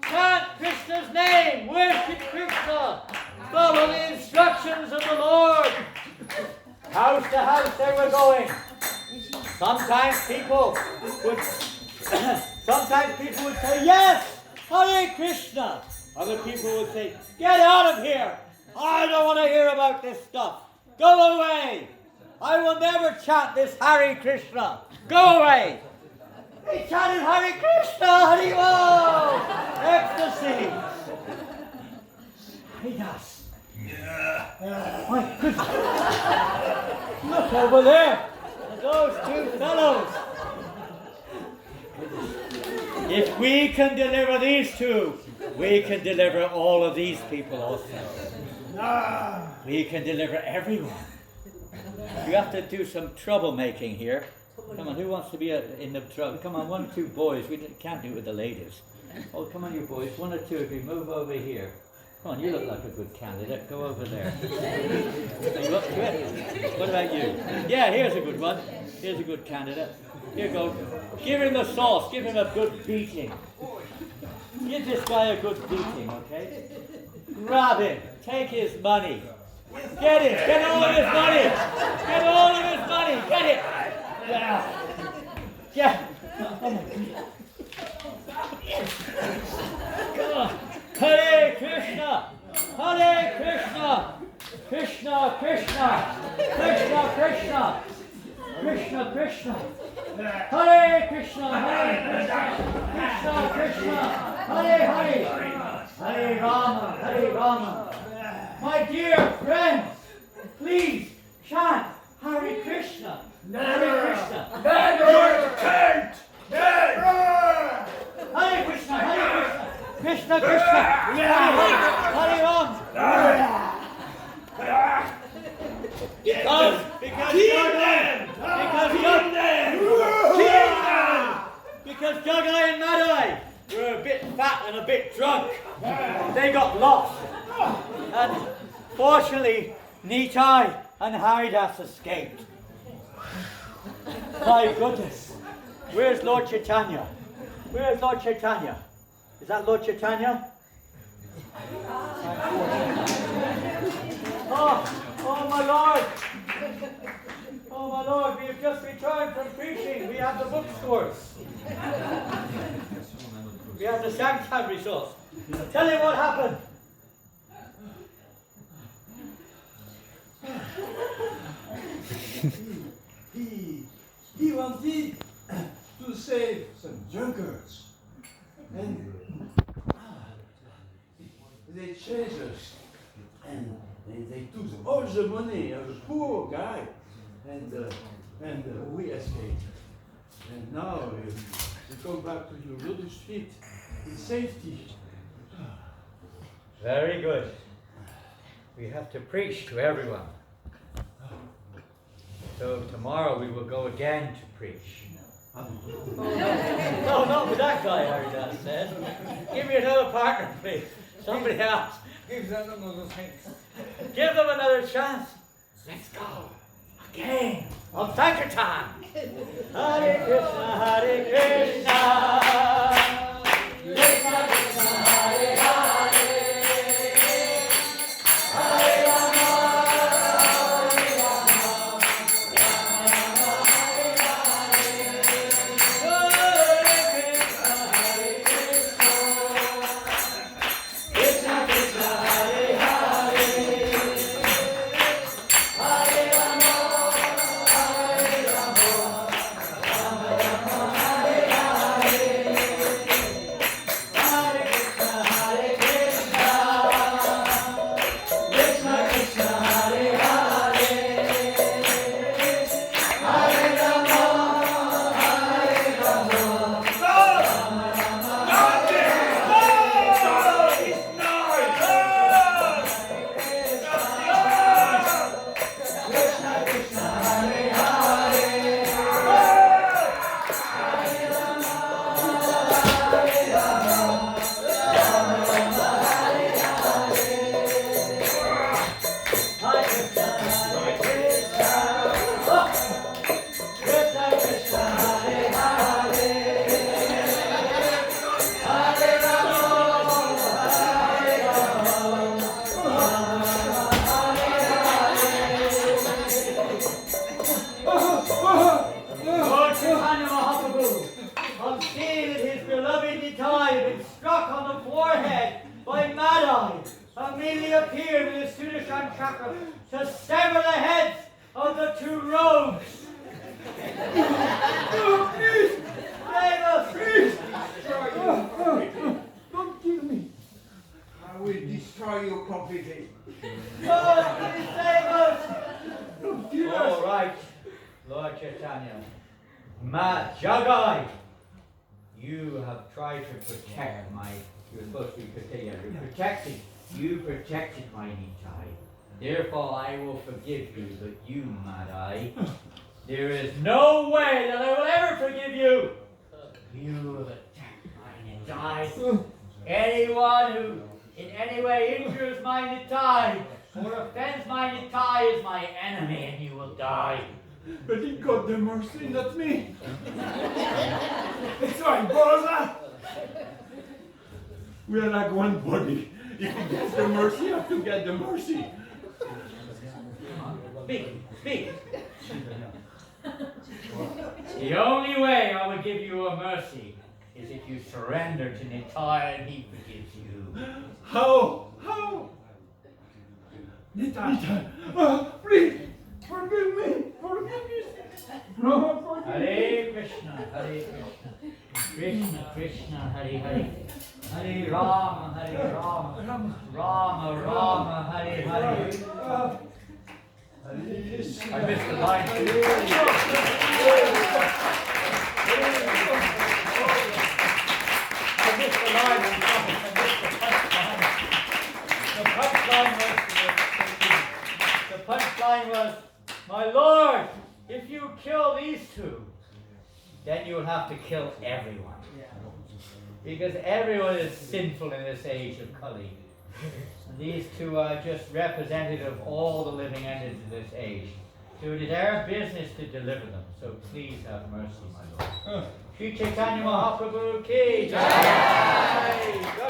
A: Chant Krishna's name. Worship Krishna. Follow the instructions of the Lord. House to house they were going. Sometimes people would say, yes, Hare Krishna. Other people would say, get out of here. I don't want to hear about this stuff. Go away. I will never chant this Hare Krishna. Go away. They chanted Hare Krishna, Hare Ram, ecstasy. Haridas. Yeah. My goodness. Look over there. Those two fellows. If we can deliver these two, we can deliver all of these people also. We can deliver everyone. You have to do some troublemaking here. Come on, who wants to be in the trouble? Come on, 1 or 2 boys. We can't do it with the ladies. Oh, come on, you boys. 1 or 2 of you, move over here. Come on, you look like a good candidate. Go over there. Are you up to it? What about you? Yeah, here's a good one. Here's a good candidate. Here you go. Give him the sauce. Give him a good beating. Give this guy a good beating, okay? Grab him. Take his money. Get him. Get all of his money. Get all of his money. Get it. Yeah. Yeah. Oh my God. Hare Krishna. Hare Krishna. Krishna, Krishna. Krishna, Krishna. Krishna, Krishna. Hare Krishna. Hare Krishna. Krishna, Krishna. Hare Hare. Hare Rama. Hare Rama. My dear friends, please chant Hare Krishna. Hare Krishna.
G: Never can't!
A: Hare Krishna. Hare Krishna. Krishna, Krishna. Hare Rama. Because Jagai and Madai were a bit fat and a bit drunk. They got lost. And fortunately, Nitai and Haridas escaped. My goodness. Where's Lord Chaitanya? Where's Lord Chaitanya? Is that Lord Chaitanya? Oh my Lord! Oh my Lord, we have just returned from preaching. We have the bookstores. We have the Sankhan results. Tell him what happened.
E: He wanted to save some drunkards. And they chased us. And they took all the money of the poor guy. And we escaped. And now we come back to your lotus feet in safety.
A: Very good. We have to preach to everyone. So tomorrow we will go again to preach. No, not with that guy, Haridas said. Give me another partner, please. Somebody else.
G: Give them another chance.
A: Give them another chance. Let's go. Again. On Sankirtan. Hare Krishna, Hare Krishna. Krishna Krishna, Hare Hare. Hare Rama, Hare Rama. Rama Rama, Hare Hare. Krishna Krishna, Hare Hare. Hare Rama, Hare Rama. Rama Rama, Hare Hare. Hare Krishna, Hare Krishna. Krishna Krishna, Hare Hare. Hare Rama, Hare Rama. Rama Rama, Krishna Krishna, Hare Hare. Hare Krishna, Hare Krishna. Krishna Krishna, Hare Hare. Hare Rama, Hare Rama. Lord Chaitanya Mahaprabhu, on seeing that his beloved Nitai had been struck on the forehead by Madai, immediately appeared with his Sudarshan chakra to sever the heads of the two rogues. Oh, please, save us! Please! Don't kill me!
G: I will destroy you completely.
A: God, please save us! Don't kill us! All right, Lord Chaitanya. Jagai, you have tried to protect my. You're supposed to be protecting. You're protecting. You protected my Nitai. Therefore, I will forgive you. But you, Madai, there is no way that I will ever forgive you. You have attacked my Nitai. Anyone who, in any way injures my Nitai or offends my Nitai is my enemy, and you will die.
E: But he got the mercy, not me. It's right, brother. We are like one body. If he gets the mercy, I have to get the mercy.
A: Speak. The only way I will give you a mercy is if you surrender to Nitai and he forgives you.
E: How? Nitai, please, forgive me. Forgive me. No, forgive me.
A: Hare Krishna, Krishna Krishna, Hare Hare. Hare Rama, Rama Rama, Hare Hare. I missed the line too. I missed the line. The punchline was, my Lord, if you kill these two, then you will have to kill everyone. Because everyone is sinful in this age of Kali. And these two are just representative of all the living entities of this age. So it is our business to deliver them. So please have mercy, my Lord. Shri Chaitanya Mahaprabhu ki jai!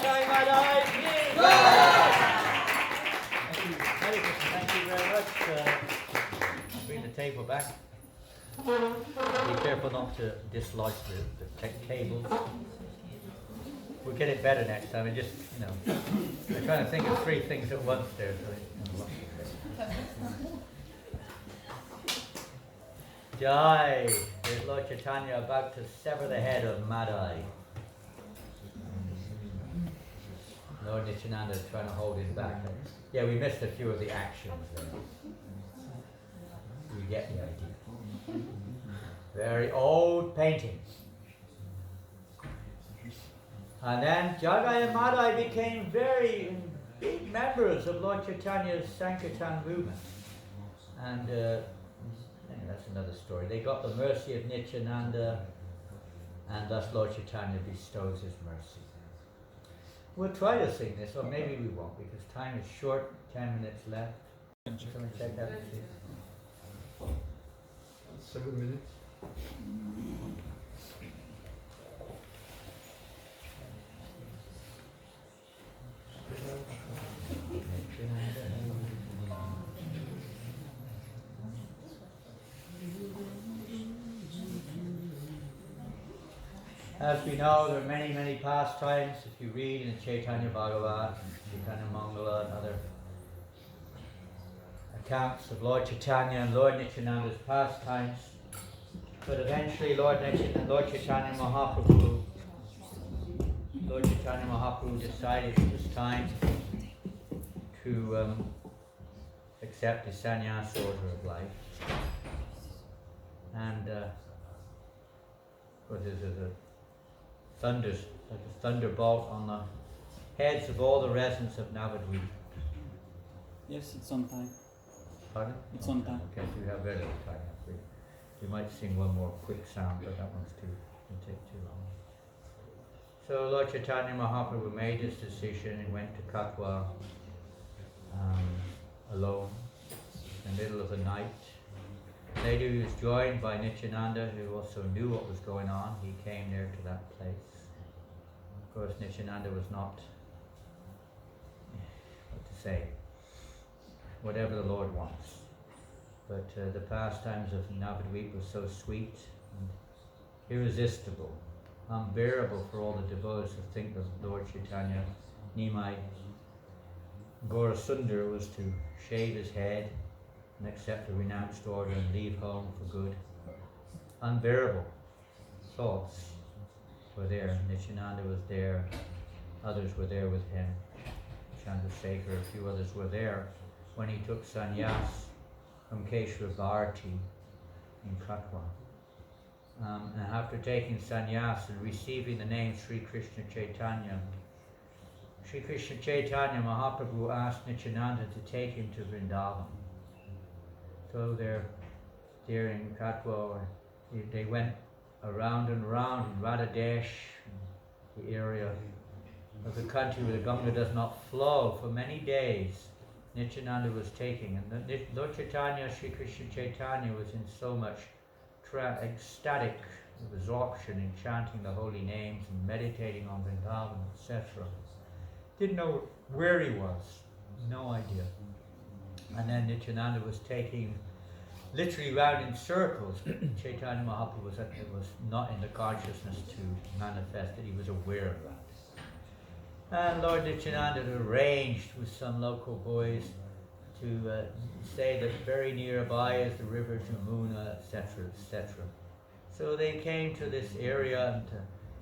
A: Jai Madai ki jai! Thank you very much. Bring the table back. Be careful not to dislodge the cables. We'll get it better next time. And just, I'm trying to think of 3 things at once there. Jai, there's Lord Chaitanya about to sever the head of Madai. Lord Nityananda is trying to hold him back. Yeah, we missed a few of the actions there. You get the idea. Very old paintings. And then Jagai and Madai became very big members of Lord Chaitanya's Sankirtan movement. And that's another story. They got the mercy of Nityananda, and thus Lord Chaitanya bestows his mercy. We'll try to sing this, or maybe we won't, because time is short, 10 minutes left. Can we check that, please?
E: 7 minutes.
A: As we know, there are many, many pastimes. If you read in the Chaitanya Bhagavat, Chaitanya Mangala, and other accounts of Lord Chaitanya and Lord Nityananda's pastimes. But eventually Lord Chaitanya Mahaprabhu decided it was time to accept the sannyas order of life. And of course there's like a thunderbolt on the heads of all the residents of Navadvip.
H: Yes, it's on time.
A: Pardon?
H: It's on time.
A: Okay, so we have very little time. We might sing one more quick sound, but that one's will take too long. So Lord Chaitanya Mahaprabhu made his decision and went to Katwa alone in the middle of the night. Later he was joined by Nityananda, who also knew what was going on. He came there to that place. Of course, Nityananda was not, whatever the Lord wants. But the pastimes of Navadvip were so sweet and irresistible, unbearable for all the devotees to think that Lord Chaitanya, Nimai Gaurasundar, was to shave his head and accept a renounced order and leave home for good. Unbearable thoughts were there. Nityananda was there, others were there with him. Chandrasekhar, a few others were there when he took sannyas from Keshava Bharati in Katwa. And after taking sannyas and receiving the name Sri Krishna Chaitanya Mahaprabhu asked Nityananda to take him to Vrindavan. So there in Katwa, they went around and around in Radhadesh, the area of the country where the Ganga does not flow for many days, Nityananda was taking. And Lord Chaitanya, Sri Krishna Chaitanya, was in so much ecstatic absorption in chanting the holy names and meditating on Vrindavan, etc. Didn't know where he was, no idea. And then Nityananda was taking literally round in circles. Chaitanya Mahaprabhu was not in the consciousness to manifest that he was aware of that. And Lord Nityananda had arranged with some local boys to say that very nearby is the river Jamuna, etc., etc. So they came to this area and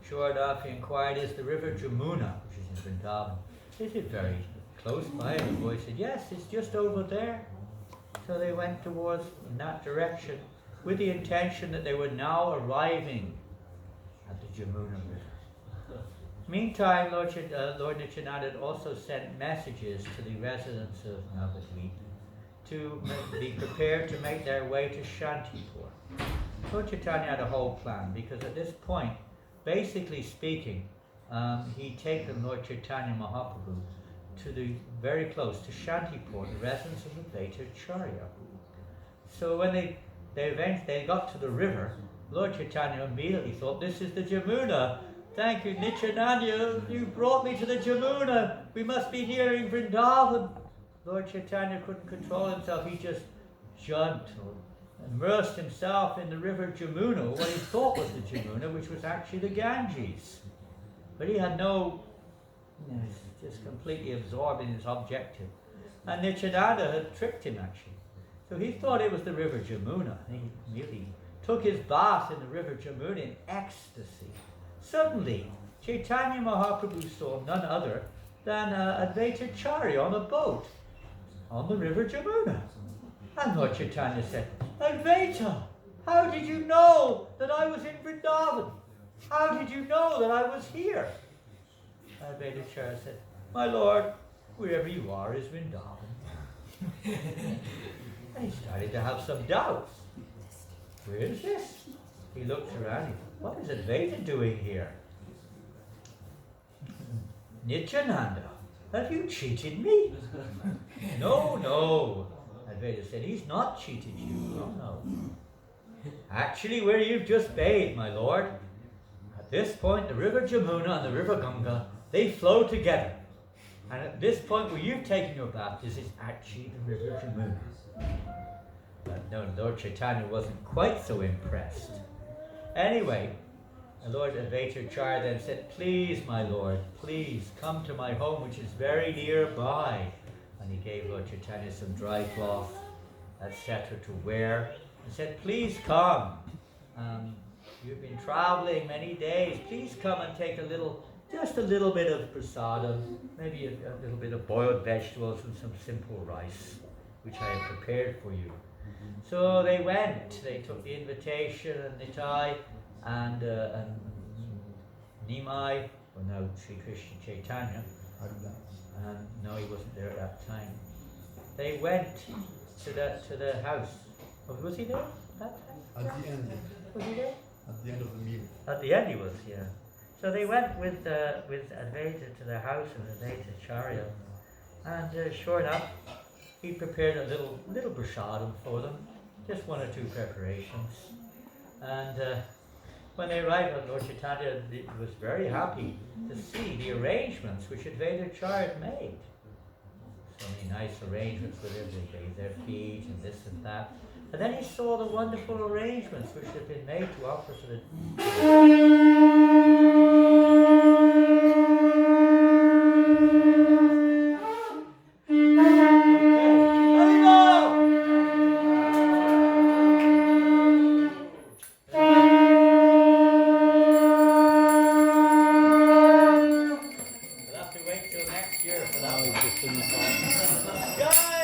A: sure enough he inquired, is the river Jamuna, which is in Vrindavan, is it very close by? And the boy said, yes, it's just over there. So they went towards in that direction with the intention that they were now arriving at the Jamuna River. Meantime, Lord Nityananda had also sent messages to the residents of Navadvip to be prepared to make their way to Shantipur. Lord Chaitanya had a whole plan, because at this point, basically speaking, he'd taken Lord Chaitanya Mahaprabhu to the very close to Shantipur, the residence of the Vaitacharya. So when they got to the river, Lord Chaitanya immediately thought, this is the Jamuna. Thank you, Nityananda, you brought me to the Jamuna. We must be nearing Vrindavan. Lord Chaitanya couldn't control himself. He just jumped or immersed himself in the river Jamuna, what he thought was the Jamuna, which was actually the Ganges. But he had just completely absorbed in his objective. And Nityananda had tricked him actually. So he thought it was the river Jamuna. And he immediately took his bath in the river Jamuna in ecstasy. Suddenly, Chaitanya Mahaprabhu saw none other than Advaita Charya on a boat on the river Jamuna. And Lord Chaitanya said, Advaita, how did you know that I was in Vrindavan? How did you know that I was here? Advaita Charya said, my lord, wherever you are is Vrindavan. And he started to have some doubts. Where is this? He looked around. He thought, what is Advaita doing here? Nityananda, have you cheated me? No, Advaita said, he's not cheated you. No. Actually, where you've just bathed, my lord, at this point, the river Jamuna and the river Ganga, they flow together. And at this point where you've taken your bath, this is actually the river Jamuna. But no, Lord Chaitanya wasn't quite so impressed. Anyway, Lord Advaita Charya then said, please, my lord, please come to my home, which is very nearby. And he gave Lord Chaitanya some dry cloth, etc. to wear, and said, please come. You've been traveling many days. Please come and take just a little bit of prasadam, maybe a little bit of boiled vegetables and some simple rice, which I have prepared for you. So they went, they took the invitation, and Nitai and Nimai, well no, Sri Krishna Chaitanya, no, he wasn't there at that time. They went to the house. Oh, was he there at that time?
I: At the end.
A: Was he there?
I: At the end of the meal.
A: At the end he was, yeah. So they went with Advaita to the house of Advaita Charya, and sure enough, he prepared a little prasadam for them, just one or two preparations. And when they arrived, Lord Chaitanya was very happy to see the arrangements which Advaita Charya had made. So many nice arrangements with them, they bathed their feet and this and that. And then he saw the wonderful arrangements which had been made to offer to the We'll have to wait till next year for that one. Jai